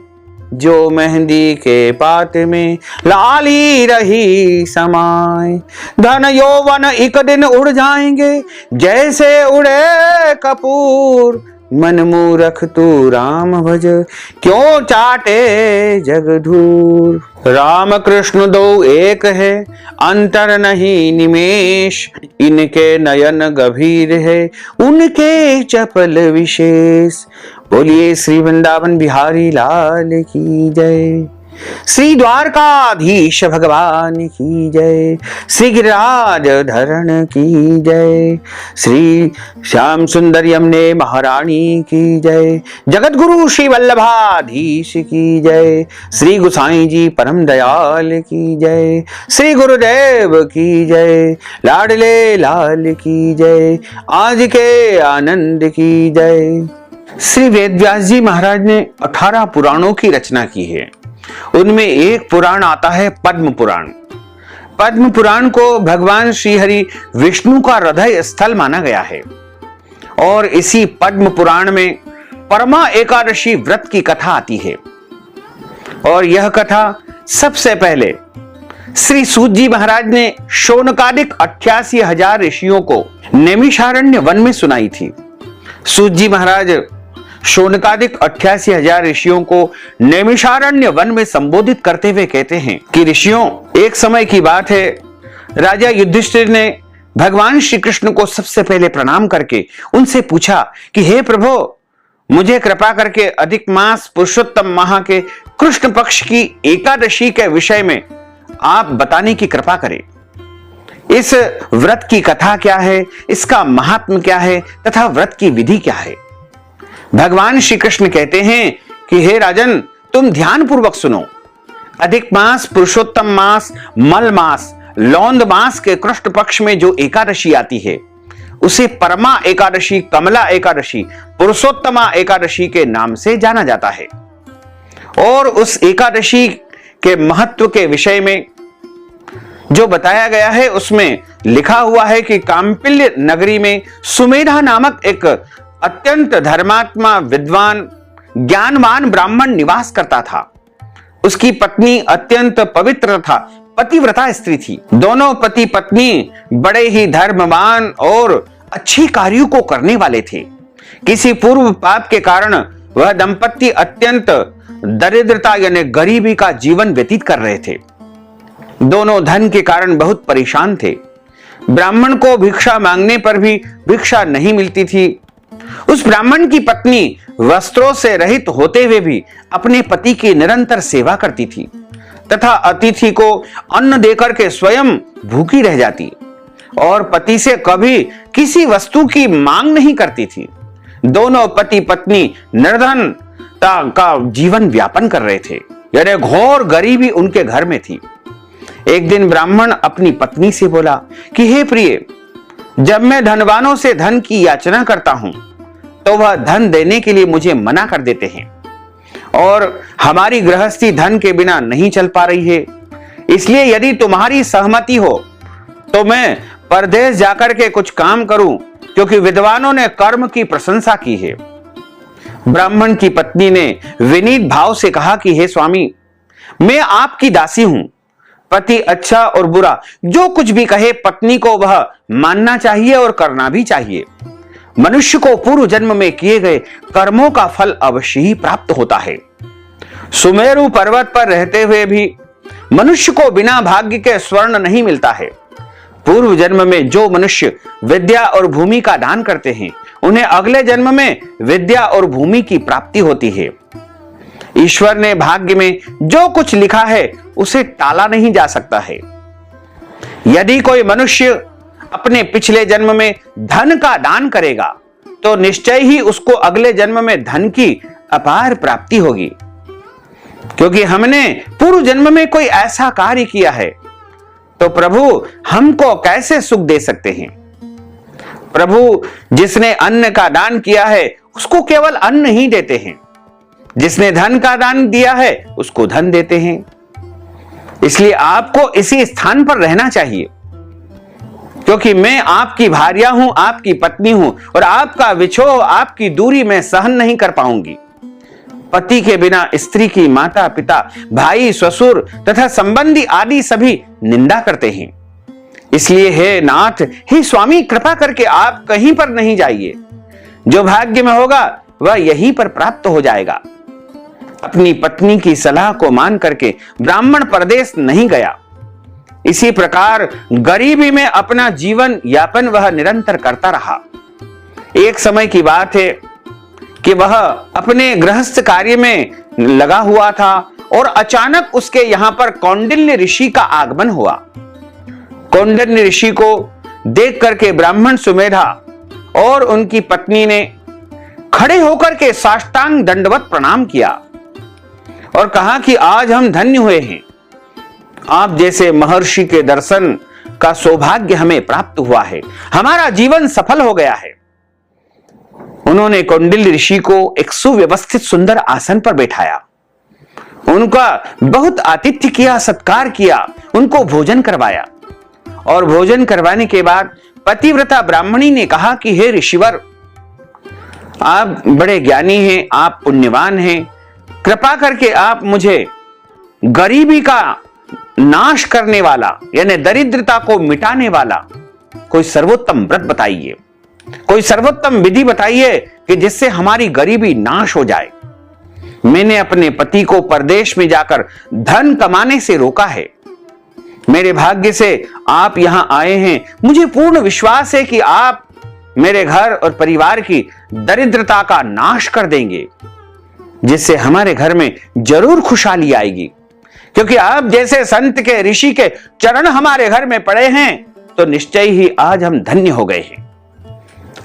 जो मेहंदी के पात में लाली रही समाय धन यौवन एक दिन उड़ जाएंगे जैसे उड़े कपूर मन मूरख तू राम भज क्यों चाटे जग धूर राम कृष्ण दो एक है अंतर नहीं निमेष इनके नयन गभीर है उनके चपल विशेष बोलिए श्री वृंदावन बिहारी लाल की जय श्री द्वारकाधीश भगवान की जय श्री गिरिराज धरण की जय श्री श्याम सुंदर यमुने महारानी की जय जगत गुरु श्री वल्लभाधीश की जय श्री गुसाई जी परम दयाल की जय श्री गुरुदेव की जय लाडले लाल की जय आज के आनंद की जय। श्री वेदव्यास जी महाराज ने 18 पुराणों की रचना की है। उनमें एक पुराण आता है पद्म पुराण। पद्म पुराण को भगवान श्री हरि विष्णु का हृदय स्थल माना गया है और इसी पद्म पुराण में परमा एकादशी व्रत की कथा आती है और यह कथा सबसे पहले श्री सूत जी महाराज ने शौनकादिक 88,000 ऋषियों को नैमिषारण्य वन में सुनाई थी। सूत जी महाराज शौनकादिक 88,000 ऋषियों को नैमिषारण्य वन में संबोधित करते हुए कहते हैं कि ऋषियों, एक समय की बात है, राजा युधिष्ठिर ने भगवान श्री कृष्ण को सबसे पहले प्रणाम करके उनसे पूछा कि हे प्रभु, मुझे कृपा करके अधिक मास पुरुषोत्तम माह के कृष्ण पक्ष की एकादशी के विषय में आप बताने की कृपा करें। इस व्रत की कथा क्या है, इसका महात्म्य क्या है तथा व्रत की विधि क्या है। भगवान श्री कृष्ण कहते हैं कि हे राजन, तुम ध्यान पूर्वक सुनो। अधिक मास, पुरुषोत्तम मास, मल मास, लौंद मास के कृष्ण पक्ष में जो एकादशी आती है उसे परमा एकादशी, कमला एकादशी, पुरुषोत्तमा एकादशी के नाम से जाना जाता है। और उस एकादशी के महत्व के विषय में जो बताया गया है उसमें लिखा हुआ है कि काम्पिल्य नगरी में सुमेधा नामक एक अत्यंत धर्मात्मा, विद्वान, ज्ञानवान ब्राह्मण निवास करता था। उसकी पत्नी अत्यंत पवित्र तथा पतिव्रता स्त्री थी। दोनों पति पत्नी बड़े ही धर्मवान और अच्छे कार्यों को करने वाले थे। किसी पूर्व पाप के कारण वह दंपति अत्यंत दरिद्रता यानी गरीबी का जीवन व्यतीत कर रहे थे। दोनों धन के कारण बहुत परेशान थे। ब्राह्मण को भिक्षा मांगने पर भी भिक्षा नहीं मिलती थी। उस ब्राह्मण की पत्नी वस्त्रों से रहित होते हुए भी अपने पति की निरंतर सेवा करती थी तथा अतिथि को अन्न देकर के स्वयं भूखी रह जाती और पति से कभी किसी वस्तु की मांग नहीं करती थी। दोनों पति पत्नी निर्धनता का जीवन व्यापन कर रहे थे, यानी घोर गरीबी उनके घर में थी। एक दिन ब्राह्मण अपनी पत्नी से बोला कि हे प्रिय, जब मैं धनवानों से धन की याचना करता हूं तो वह धन देने के लिए मुझे मना कर देते हैं और हमारी गृहस्थी धन के बिना नहीं चल पा रही है। इसलिए यदि तुम्हारी सहमति हो तो मैं परदेश जाकर के कुछ काम करूं, क्योंकि विद्वानों ने कर्म की प्रशंसा की है। ब्राह्मण की पत्नी ने विनीत भाव से कहा कि हे स्वामी, मैं आपकी दासी हूं। पति अच्छा और बुरा जो कुछ भी कहे पत्नी को वह मानना चाहिए और करना भी चाहिए। मनुष्य को पूर्व जन्म में किए गए कर्मों का फल अवश्य ही प्राप्त होता है। सुमेरु पर्वत पर रहते हुए भी मनुष्य को बिना भाग्य के स्वर्ण नहीं मिलता है। पूर्व जन्म में जो मनुष्य विद्या और भूमि का दान करते हैं उन्हें अगले जन्म में विद्या और भूमि की प्राप्ति होती है। ईश्वर ने भाग्य में जो कुछ लिखा है उसे टाला नहीं जा सकता है। यदि कोई मनुष्य अपने पिछले जन्म में धन का दान करेगा तो निश्चय ही उसको अगले जन्म में धन की अपार प्राप्ति होगी, क्योंकि हमने पूर्व जन्म में कोई ऐसा कार्य किया है। तो प्रभु हमको कैसे सुख दे सकते हैं। प्रभु जिसने अन्न का दान किया है उसको केवल अन्न ही देते हैं, जिसने धन का दान दिया है उसको धन देते हैं। इसलिए आपको इसी स्थान पर रहना चाहिए, क्योंकि मैं आपकी भार्या हूं, आपकी पत्नी हूं और आपका विछोह, आपकी दूरी मैं सहन नहीं कर पाऊंगी। पति के बिना स्त्री की माता पिता, भाई, ससुर तथा संबंधी आदि सभी निंदा करते हैं। इसलिए हे नाथ, हे स्वामी, कृपा करके आप कहीं पर नहीं जाइए। जो भाग्य में होगा वह यहीं पर प्राप्त हो जाएगा। अपनी पत्नी की सलाह को मान करके ब्राह्मण परदेश नहीं गया। इसी प्रकार गरीबी में अपना जीवन यापन वह निरंतर करता रहा। एक समय की बात है कि वह अपने गृहस्थ कार्य में लगा हुआ था और अचानक उसके यहां पर कौंडिल्य ऋषि का आगमन हुआ। कौंडिल्य ऋषि को देख करके ब्राह्मण सुमेधा और उनकी पत्नी ने खड़े होकर के साष्टांग दंडवत प्रणाम किया और कहा कि आज हम धन्य हुए हैं। आप जैसे महर्षि के दर्शन का सौभाग्य हमें प्राप्त हुआ है, हमारा जीवन सफल हो गया है। उन्होंने कौंडिल्य ऋषि को एक सुव्यवस्थित सुंदर आसन पर बैठाया, उनका बहुत आतिथ्य किया, सत्कार किया, उनको भोजन करवाया और भोजन करवाने के बाद पतिव्रता ब्राह्मणी ने कहा कि हे ऋषिवर, आप बड़े ज्ञानी हैं, आप पुण्यवान हैं, कृपा करके आप मुझे गरीबी का नाश करने वाला यानी दरिद्रता को मिटाने वाला कोई सर्वोत्तम व्रत बताइए, कोई सर्वोत्तम विधि बताइए कि जिससे हमारी गरीबी नाश हो जाए। मैंने अपने पति को परदेश में जाकर धन कमाने से रोका है। मेरे भाग्य से आप यहां आए हैं। मुझे पूर्ण विश्वास है कि आप मेरे घर और परिवार की दरिद्रता का नाश कर देंगे, जिससे हमारे घर में जरूर खुशहाली आएगी। क्योंकि आप जैसे संत के, ऋषि के चरण हमारे घर में पड़े हैं तो निश्चय ही आज हम धन्य हो गए हैं।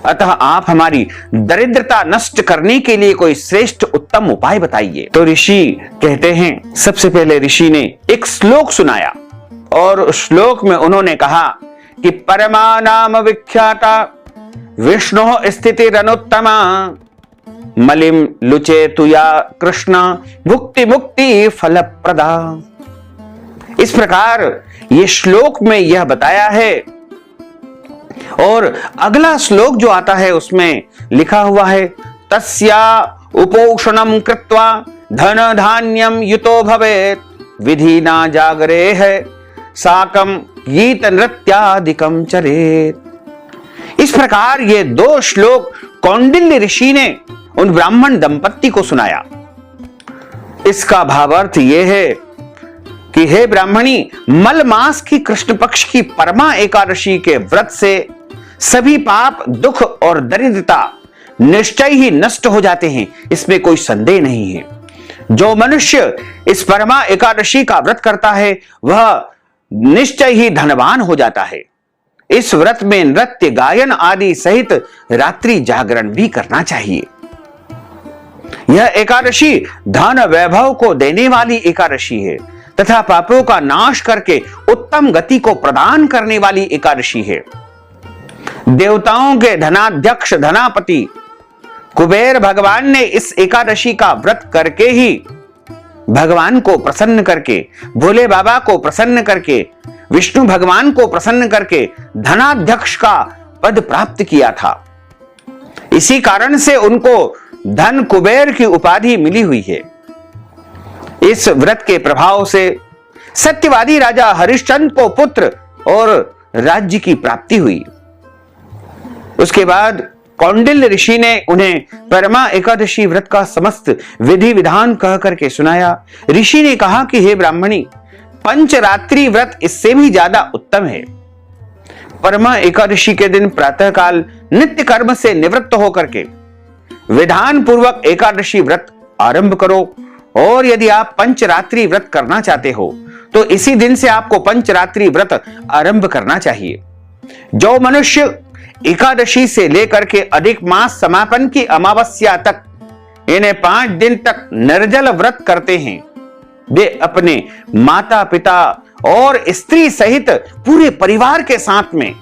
अतः आप हमारी दरिद्रता नष्ट करने के लिए कोई श्रेष्ठ उत्तम उपाय बताइए। तो ऋषि कहते हैं, सबसे पहले ऋषि ने एक श्लोक सुनाया और उस श्लोक में उन्होंने कहा कि परमा नाम विख्याता विष्णु स्थितिरनुत्तमा मलिम लुचे तुया कृष्ण भुक्ति मुक्ति फलप्रदा। इस प्रकार ये श्लोक में यह बताया है। और अगला श्लोक जो आता है उसमें लिखा हुआ है, तस्या उपोषणम कृत्वा धन धान्यम युतो भवेत् विधि ना जागरे है साकम गीत नृत्यादिकम चरेत। इस प्रकार ये दो श्लोक कौंडिल्य ऋषि ने उन ब्राह्मण दंपत्ति को सुनाया। इसका भावार्थ यह है कि हे ब्राह्मणी, मल मास की कृष्ण पक्ष की परमा एकादशी के व्रत से सभी पाप, दुख और दरिद्रता निश्चय ही नष्ट हो जाते हैं, इसमें कोई संदेह नहीं है। जो मनुष्य इस परमा एकादशी का व्रत करता है वह निश्चय ही धनवान हो जाता है। इस व्रत में नृत्य, गायन आदि सहित रात्रि जागरण भी करना चाहिए। यह एकादशी धन वैभव को देने वाली एकादशी है तथा पापों का नाश करके उत्तम गति को प्रदान करने वाली एकादशी है। देवताओं के धनाध्यक्ष धनापति कुबेर भगवान ने इस एकादशी का व्रत करके ही भगवान को प्रसन्न करके, भोले बाबा को प्रसन्न करके, विष्णु भगवान को प्रसन्न करके धनाध्यक्ष का पद प्राप्त किया था। इसी कारण से उनको धन कुबेर की उपाधि मिली हुई है। इस व्रत के प्रभाव से सत्यवादी राजा हरिश्चंद्र को पुत्र और राज्य की प्राप्ति हुई। उसके बाद कौंडिल्य ऋषि ने उन्हें परमा एकादशी व्रत का समस्त विधि विधान कह करके सुनाया। ऋषि ने कहा कि हे ब्राह्मणी, पंचरात्रि व्रत इससे भी ज्यादा उत्तम है। परमा एकादशी के दिन प्रातःकाल नित्य कर्म से निवृत्त होकर के विधान पूर्वक एकादशी व्रत आरंभ करो। और यदि आप पंचरात्रि व्रत करना चाहते हो तो इसी दिन से आपको पंचरात्रि व्रत आरंभ करना चाहिए। जो मनुष्य एकादशी से लेकर के अधिक मास समापन की अमावस्या तक इन्हें 5 दिन तक निर्जल व्रत करते हैं, वे अपने माता पिता और स्त्री सहित पूरे परिवार के साथ में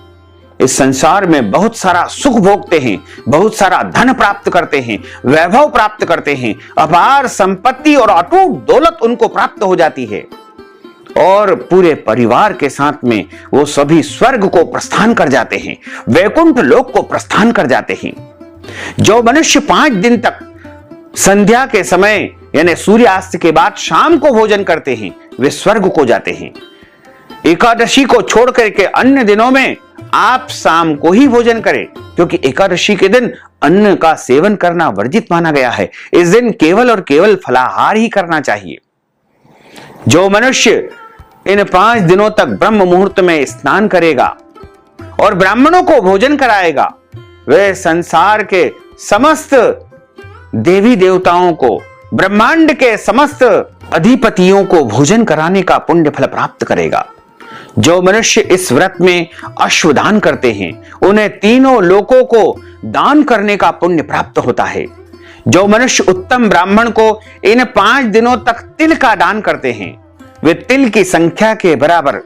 इस संसार में बहुत सारा सुख भोगते हैं, बहुत सारा धन प्राप्त करते हैं, वैभव प्राप्त करते हैं, अपार संपत्ति और अटूट दौलत उनको प्राप्त हो जाती है और पूरे परिवार के साथ में वो सभी स्वर्ग को प्रस्थान कर जाते हैं, वैकुंठ लोक को प्रस्थान कर जाते हैं। जो मनुष्य 5 दिन तक संध्या के समय यानी सूर्यास्त के बाद शाम को भोजन करते हैं वे स्वर्ग को जाते हैं। एकादशी को छोड़ करके अन्य दिनों में आप शाम को ही भोजन करें, क्योंकि एकादशी के दिन अन्न का सेवन करना वर्जित माना गया है। इस दिन केवल और केवल फलाहार ही करना चाहिए। जो मनुष्य इन 5 दिनों तक ब्रह्म मुहूर्त में स्नान करेगा और ब्राह्मणों को भोजन कराएगा, वे संसार के समस्त देवी देवताओं को, ब्रह्मांड के समस्त अधिपतियों को भोजन कराने का पुण्य फल प्राप्त करेगा। जो मनुष्य इस व्रत में अश्वदान करते हैं उन्हें तीनों लोकों को दान करने का पुण्य प्राप्त होता है। जो मनुष्य उत्तम ब्राह्मण को इन 5 दिनों तक तिल का दान करते हैं वे तिल की संख्या के बराबर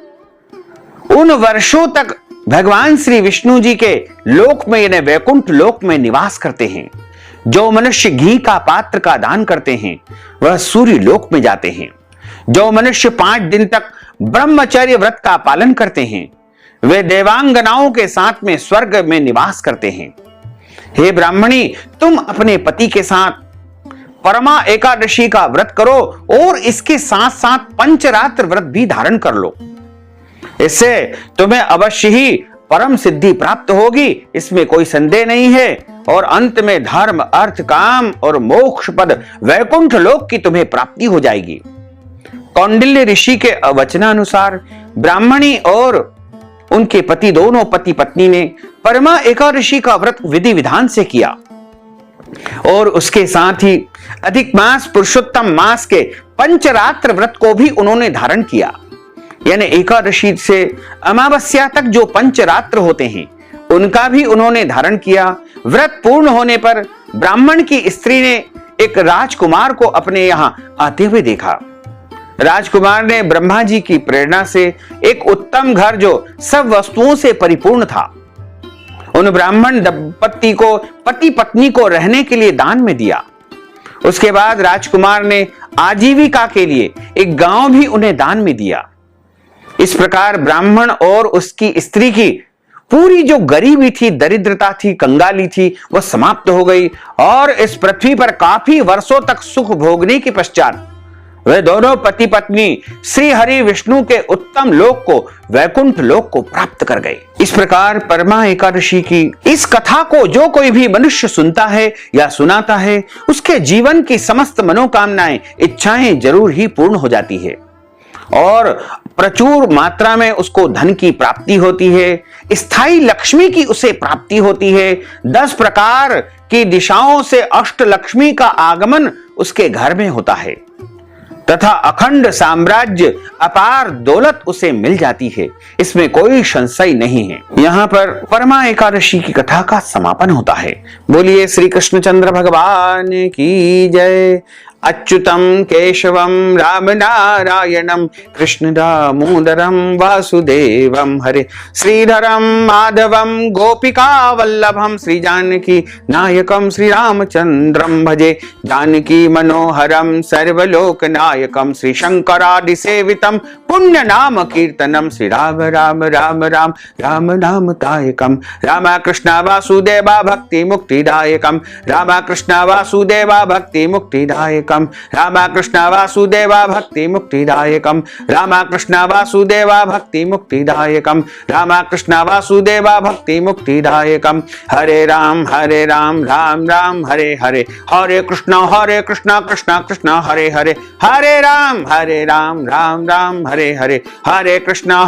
उन वर्षों तक भगवान श्री विष्णु जी के लोक में यानी वैकुंठ लोक में निवास करते हैं। जो मनुष्य घी का पात्र का दान करते हैं वह सूर्य लोक में जाते हैं। जो मनुष्य 5 दिन तक ब्रह्मचर्य व्रत का पालन करते हैं वे देवांगनाओं के साथ में स्वर्ग में निवास करते हैं। हे ब्राह्मणी, तुम अपने पति के साथ परमा एकादशी का व्रत करो और इसके साथ साथ पंचरात्र व्रत भी धारण कर लो। इससे तुम्हें अवश्य ही परम सिद्धि प्राप्त होगी, इसमें कोई संदेह नहीं है। और अंत में धर्म, अर्थ, काम और मोक्ष पद वैकुंठ लोक की तुम्हें प्राप्ति हो जाएगी। कौंडिल्य ऋषि के वचनानुसार ब्राह्मणी और उनके पति दोनों पति पत्नी ने परमा एकादशी का व्रत विधि विधान से किया और उसके साथ ही अधिक मास पुरुषोत्तम मास के पंचरात्र व्रत को भी उन्होंने धारण किया। यानी एकादशी से अमावस्या तक जो पंचरात्र होते हैं उनका भी उन्होंने धारण किया। व्रत पूर्ण होने पर ब्राह्मण की स्त्री ने एक राजकुमार को अपने यहां आते हुए देखा। राजकुमार ने ब्रह्मा जी की प्रेरणा से एक उत्तम घर जो सब वस्तुओं से परिपूर्ण था उन ब्राह्मण दंपत्ति को पति पत्नी को रहने के लिए दान में दिया। उसके बाद राजकुमार ने आजीविका के लिए एक गांव भी उन्हें दान में दिया। इस प्रकार ब्राह्मण और उसकी स्त्री की पूरी जो गरीबी थी, दरिद्रता थी, कंगाली थी, वह समाप्त हो गई और इस पृथ्वी पर काफी वर्षों तक सुख भोगने के पश्चात वे दोनों पति पत्नी श्री हरि विष्णु के उत्तम लोक को, वैकुंठ लोक को प्राप्त कर गए। इस प्रकार परमा एकादशी की इस कथा को जो कोई भी मनुष्य सुनता है या सुनाता है उसके जीवन की समस्त मनोकामनाएं, इच्छाएं जरूर ही पूर्ण हो जाती है और प्रचुर मात्रा में उसको धन की प्राप्ति होती है, स्थायी लक्ष्मी की उसे प्राप्ति होती है। 10 प्रकार की दिशाओं से अष्ट लक्ष्मी का आगमन उसके घर में होता है तथा अखंड साम्राज्य, अपार दौलत उसे मिल जाती है। इसमें कोई संशय नहीं है। यहाँ पर परमा एकादशी की कथा का समापन होता है। बोलिए श्री कृष्णचंद्र भगवान की जय। अच्युतम केशवम राम नारायणम कृष्ण दामोदरम वासुदेवम हरे श्रीधरम माधवम गोपिका वल्लभम श्री जानकी नायकम श्री रामचंद्रम भजे जानकी मनोहरम सर्वलोक नायकम श्री शंकरादि सेवितम पुण्य नाम कीर्तनम श्री राम राम राम राम राम नाम दायकम राम कृष्ण वासुदेवा भक्ति मुक्तिदायकम राम कृष्ण वासुदेवा भक्ति मुक्तिदायकम राम कृष्ण वासुदेवा भक्ति मुक्तिदायकम राम कृष्ण वासुदेवा भक्ति मुक्तिदायकम राम कृष्ण वासुदेवा भक्ति मुक्तिदायकम हरे राम राम राम हरे हरे हरे कृष्ण कृष्ण कृष्ण हरे हरे हरे राम राम हरे हरे हरे कृष्ण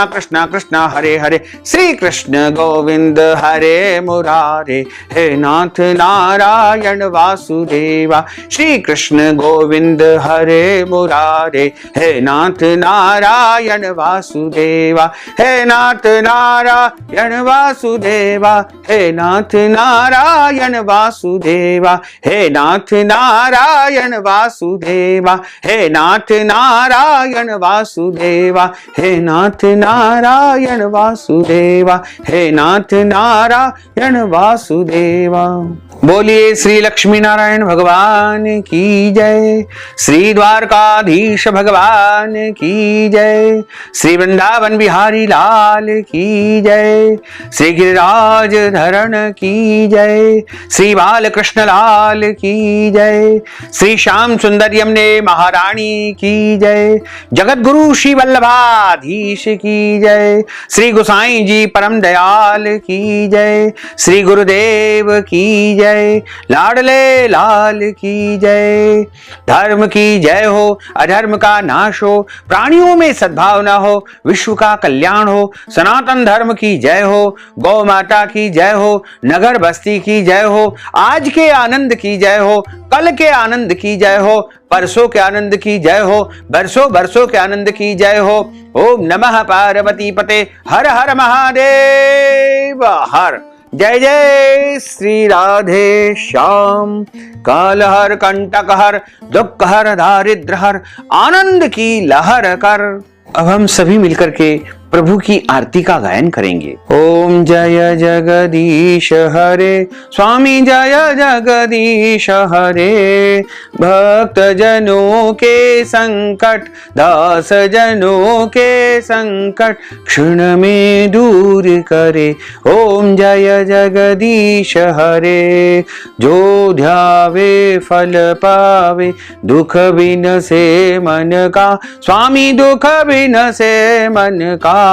कृष्ण कृष्ण हरे हरे श्री कृष्ण गोविंद हरे मुरारे हे नाथ नारायण वासुदेवा श्री कृष्ण गोविंद हरे मुरारे हे नाथ नारायण वासुदेवा हे नाथ नारायण वासुदेवा हे नाथ नारायण वासुदेवा हे नाथ नारायण वासुदेवा हे नाथ नारायण वासुदेवा हे नाथ नारायण वासुदेवा हे नाथ नारायण वासुदेवा। बोलिए श्री लक्ष्मी नारायण भगवान की जय। श्री द्वारकाधीश भगवान की जय। श्री वृंदावन बिहारी लाल की जय। श्री गिरिराज धरण की जय। श्री बालकृष्ण लाल की जय। श्री श्याम सुंदर यमुने महारानी की जय। जगत गुरु श्री वल्लभाधीश की जय। श्री गोसाई जी परम दयाल की जय। श्री गुरुदेव की जय। लाडले लाल की जय। धर्म की जय हो, अधर्म का नाश हो, प्राणियों में सद्भावना हो, विश्व का कल्याण हो। सनातन धर्म की जय हो, गौ माता की जय हो, नगर बस्ती की जय हो। आज के आनंद की जय हो, कल के आनंद की जय हो, परसों के आनंद की जय हो, बरसों बरसों के आनंद की जय हो। ओम नमः पार्वती पते हर हर महादेव हर। जय जय श्री राधे श्याम। काल हर कंटक हर दुख हर दारिद्र हर आनंद की लहर कर। अब हम सभी मिलकर के प्रभु की आरती का गायन करेंगे। ओम जय जगदीश हरे स्वामी जय जगदीश हरे। भक्त जनों के संकट दास जनों के संकट क्षण में दूर करे। ओम जय जगदीश हरे। जो ध्यावे फल पावे दुख बिन से मन का स्वामी दुख बिन से मन का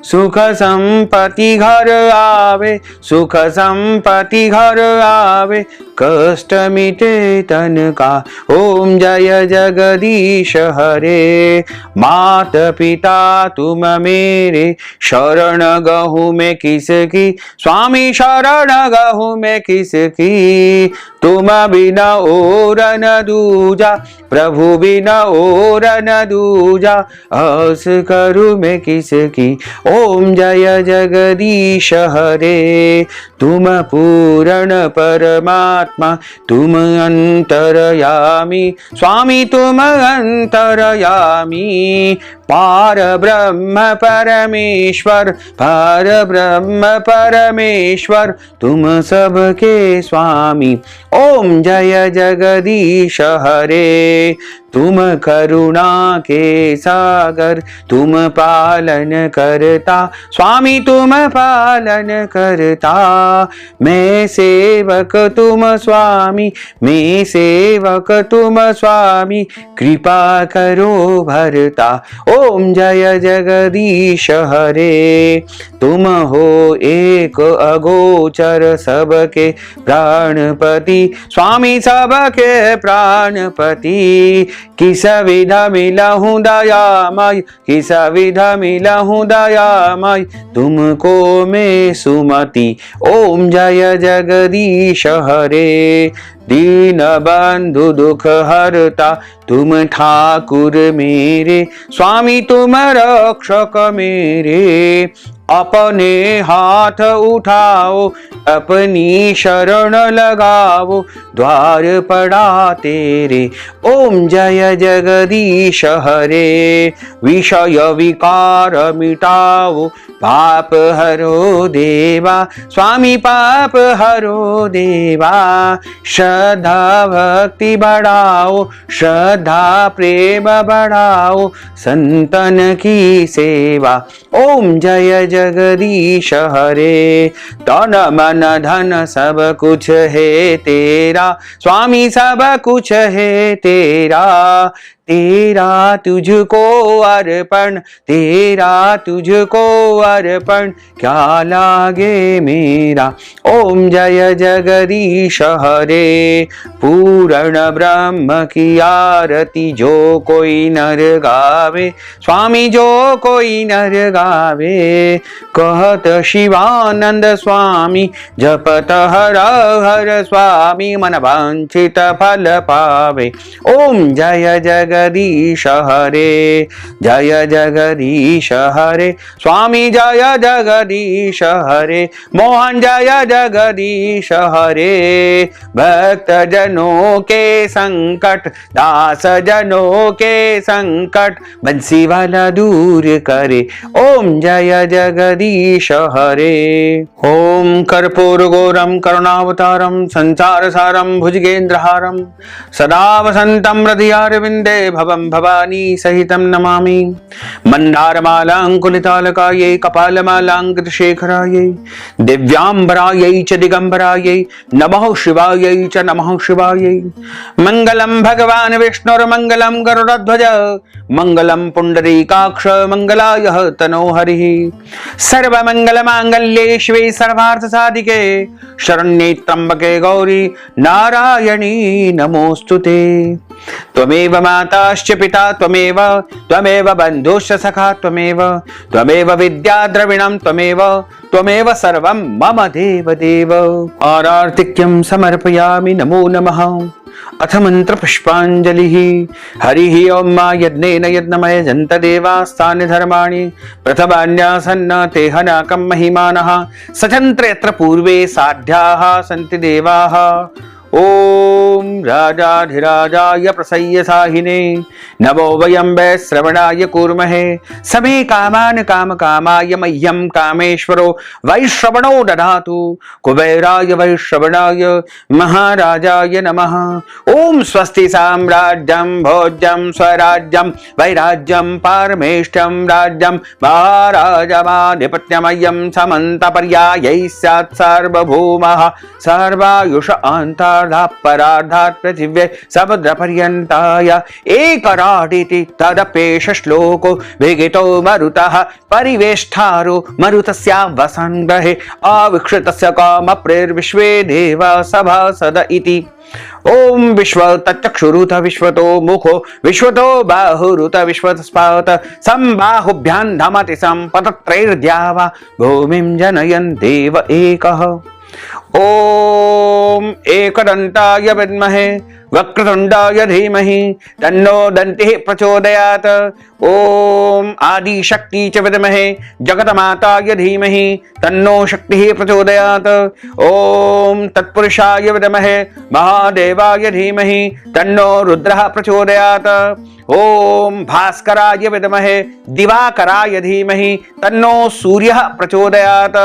सुख संपत्ति घर आवे, सुख संपत्ति घर आवे, कष्ट मिटे तन का। ओम जय जगदीश हरे। मात पिता तुम मेरे, शरण गहूँ मैं किसकी, स्वामी शरण गहूँ मैं किसकी। तुम बिना और न दूजा, प्रभु बिना और न दूजा, आस करूँ मैं किसकी। ओम जय जगदीश हरे। तुम पूर्ण परमात्मा, तुम अंतरयामी, स्वामी तुम अंतरयामी। पार ब्रह्म परमेश्वर, पार ब्रह्म परमेश्वर, तुम सबके स्वामी। ओम जय जगदीश हरे। तुम करुणा के सागर, तुम पालन करता, स्वामी तुम पालन करता। मैं सेवक तुम स्वामी, मैं सेवक तुम स्वामी, कृपा करो भरता। ओम जय जगदीश हरे। तुम हो एक अगोचर, सबके प्राणपति, स्वामी सबके प्राणपति। किस विधा मिलहूँ दयामय, किस विधा मिलहूँ दयामय, तुमको मैं सुमति। ओम जय जगदीश हरे। दीन बंधु दुख हरता, तुम ठाकुर मेरे, स्वामी तुम रक्षक मेरे। अपने हाथ उठाओ, अपनी शरण लगाओ, द्वार पड़ा तेरे। ओम जय जगदीश हरे। विषय विकार मिटाओ, पाप हरो देवा, स्वामी पाप हरो देवा। श्रद्धा भक्ति बढ़ाओ, श्रद्धा प्रेम बढ़ाओ, संतन की सेवा। ओम जय जगदीश हरे। तन मन धन सब कुछ है तेरा, स्वामी सब कुछ है तेरा। तेरा तुझको अर्पण, तेरा तुझको अर्पण, क्या लागे मेरा। ओम जय जगदीश हरे। पूर्ण ब्रह्म की आरती जो कोई नर गावे, स्वामी जो कोई नर गावे। कहत शिवानंद स्वामी, जपत हर हर स्वामी, मन वांछित फल पावे। ओम जय जगदीश हरे। जय जगदीश हरे। स्वामी जय जगदीश हरे। मोहन जय जगदीश हरे। भक्त जनों के संकट, दास जनों के संकट, बंसी वाला दूर करे। ओम जय जगदीश हरे। ओम कर्पूर गौरम करुणावतारम, संसार सारम भुजगेंद्रहारम, सदा वसंतम हृदयारविंदे भवम भवानी सहितम नमामि। मंदारमालांकुलितालकायै, कपालमालांकृतशेखरायै, दिव्यांबरायै च दिगंबरायै, नमः शिवायै च नमः शिवायै। मंगलम भगवान विष्णुर्मंगलम गरुड़ध्वज, मंगलम पुंडरीकाक्ष, मंगलाय तनो हरिः। सर्वमंगल मांगल्ये शिवे सर्वार्थ साधिके, शरण्ये त्र्यंबके गौरी नारायणी नमोस्तुते। त्वमेव माताश्च पिता त्वमेव, त्वमेव बन्धुश्च सखा त्वमेव, त्वमेव विद्या द्रविणं त्वमेव, त्वमेव सर्वं मम देव देव। आरार्तिक्यं समर्पयामि नमो नमः। अथ मंत्र पुष्पांजलि। हरि ओम मा यज्ञेन यज्ञमय जंत देवास्तानि धर्माणि, प्रथमान्यासन्न तेहनाकं महिमानः, सचन्त्र यत्र पूर्वे साध्याः सन्ति देवाः। ओम राजाधिराजाय प्रसय्य साहिने, नमो वयं वै श्रवणाय कूर्महे। समे कामान काम कामाय मह्यं कामेश्वरो वैश्रवणो दधातु। कुबेराय वैश्रवणाय महाराजाय नमः। ओम स्वस्ति साम्राज्यं भोज्यं स्वराज्यं वैराज्यं पारमेष्ठ्यं राज्यं महाराजमाधिपत्यमयं समन्तपर्यायै स्यात् सार्वभौमः सर्वायुष अन्तार् परार्धात् पृथिव्यै समुद्र पर्यन्ताय एकराडिति तदपेश श्लोको विगितो मरुतः परिवेष्टारो मरुतस्यावसन् ग्रहे अविक्षितस्य कामप्रेर्विश्वे देवा सभासद इति। ओम विश्व तच्चक्षुरुत विश्वतो मुखो विश्वतो बाहुरुत विश्वतस्पात संबाहुभ्यां धमति संपतत्रैर्द्यावा भूमिं जनयन् देव एकः। ओम एकदन्ताय विद्महे वक्रतुण्डाय धीमहि तन्नो दन्तिः प्रचोदयात्। ओम आदिशक्ति च विद्महे जगन्माताय धीमहि तन्नो शक्तिः प्रचोदयात्। ओम तत्पुरुषाय विद्महे महादेवाय धीमहि तन्नो रुद्रः प्रचोदयात्। ओम भास्कराय विद्महे दिवाकराय धीमहि तन्नो सूर्यः प्रचोदयात्।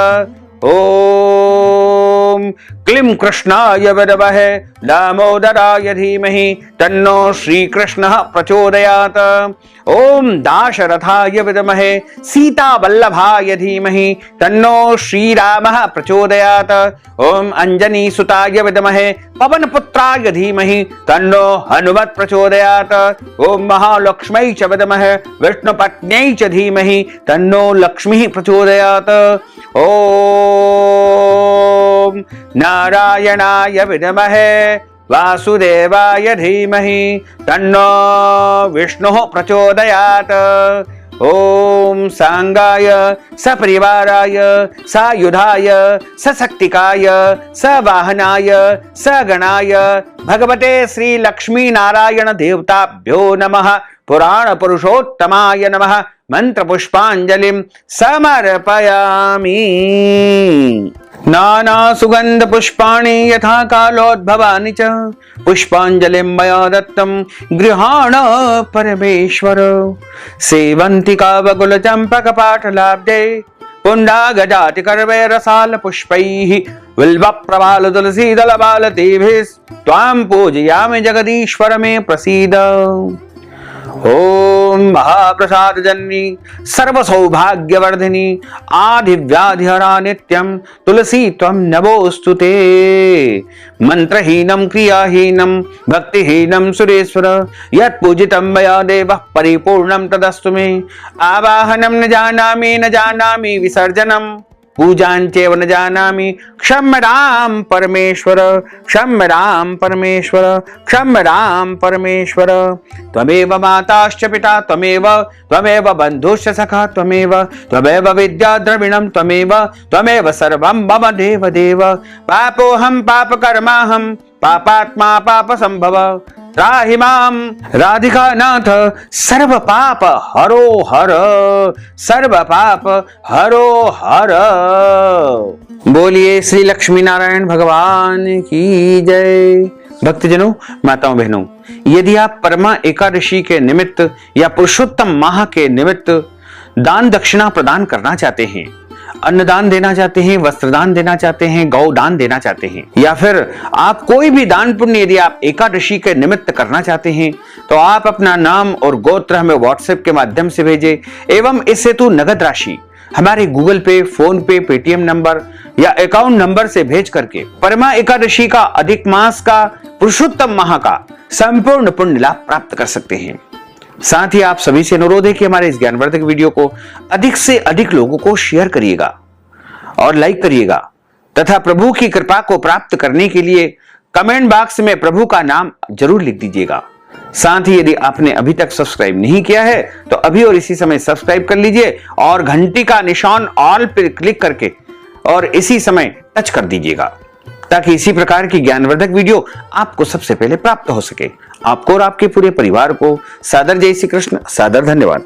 ओम क्लीं कृष्णाय विद्महे दामोदराय धीमहि तन्नो श्रीकृष्णः प्रचोदयात्। ओम दाशरथाय विद्महे सीतावल्लभाय धीमहि तन्नो श्रीरामः प्रचोदयात्। ओम अंजनीसुताय विद्महे पवनपुत्राय धीमहि तन्नो हनुमत् प्रचोदयात्। ओम महालक्ष्म्यै च विद्महे विष्णुपत्न्यै च धीमहि तन्नो लक्ष्मीः प्रचोदयात्। ओम नारायणाय विद्महे वासुदेवाय धीमहि तन्नो विष्णुः प्रचोदयात्। ओम सांगाय सपरिवाराय सायुधाय सशक्तिकाय सवाहनाय सगणाय भगवते श्री लक्ष्मी नारायण देवताभ्यो नमः। पुराण पुरुषोत्तमाय नमः। मंत्र पुष्पांजलिं समर्पयामि। नाना सुगंध पुष्पाणि यथा कालोद्भवानि च पुष्पांजलिं मया दत्तं गृहाण परमेश्वर। सेवन्तिका वकुल चंपक पाटलाब्धे पुण्डागजाति कर्वे रसाल पुष्पैः बिल्व प्रवाल तुलसी दल बालतीभिः त्वां पूजयामि जगदीश्वर मे प्रसीद। ओम महाप्रसाद जननी सर्व सौभाग्यवर्धिनी आदिव्याधिहरा नित्यं तुलसी त्वं नमोस्तुते। मंत्रहीनं क्रियाहीनं भक्तिहीनं सुरेश्वर यत्पूजितं मया देवः परिपूर्णं तदस्तु मे। आवाहनं न जानामि विसर्जनं पूजाञ्चैव न जानामि क्षम्यतां परमेश्वर क्षम्यतां परमेश्वर क्षम्यतां परमेश्वर। त्वमेव माताश्च पिता त्वमेव बन्धुश्च सखा त्वमेव विद्या द्रविणं त्वमेव सर्वं मम देव देव। पापोऽहं पापकर्माहं पापात्मा पापसंभव त्राहि मां राधिकानाथ सर्व पाप हरो हर सर्व पाप हरो हर। बोलिए श्री लक्ष्मी नारायण भगवान की जय। भक्तजनों, माताओं बहनों, यदि आप परमा एकादशी के निमित्त या पुरुषोत्तम माह के निमित्त दान दक्षिणा प्रदान करना चाहते हैं, अन्नदान देना चाहते हैं, वस्त्रदान देना चाहते हैं, गौदान देना चाहते हैं, या फिर आप कोई भी दान पुण्य यदि आप एकादशी के निमित्त करना चाहते हैं, तो आप अपना नाम और गोत्र हमें व्हाट्सएप के माध्यम से भेजें एवं इस हेतु नगद राशि हमारे गूगल पे, फोन पे, पेटीएम नंबर या अकाउंट नंबर से भेज करके परमा एकादशी का, अधिक मास का, पुरुषोत्तम माह का संपूर्ण पुण्य लाभ प्राप्त कर सकते हैं। साथ ही आप सभी से अनुरोध है कि हमारे इस ज्ञानवर्धक वीडियो को अधिक से अधिक लोगों को शेयर करिएगा और लाइक करिएगा तथा प्रभु की कृपा को प्राप्त करने के लिए कमेंट बॉक्स में प्रभु का नाम जरूर लिख दीजिएगा। साथ ही यदि आपने अभी तक सब्सक्राइब नहीं किया है तो अभी और इसी समय सब्सक्राइब कर लीजिए और घंटी का निशान ऑल पर क्लिक करके और इसी समय टच कर दीजिएगा ताकि इसी प्रकार की ज्ञानवर्धक वीडियो आपको सबसे पहले प्राप्त हो सके। आपको और आपके पूरे परिवार को सादर जय श्री कृष्ण, सादर धन्यवाद।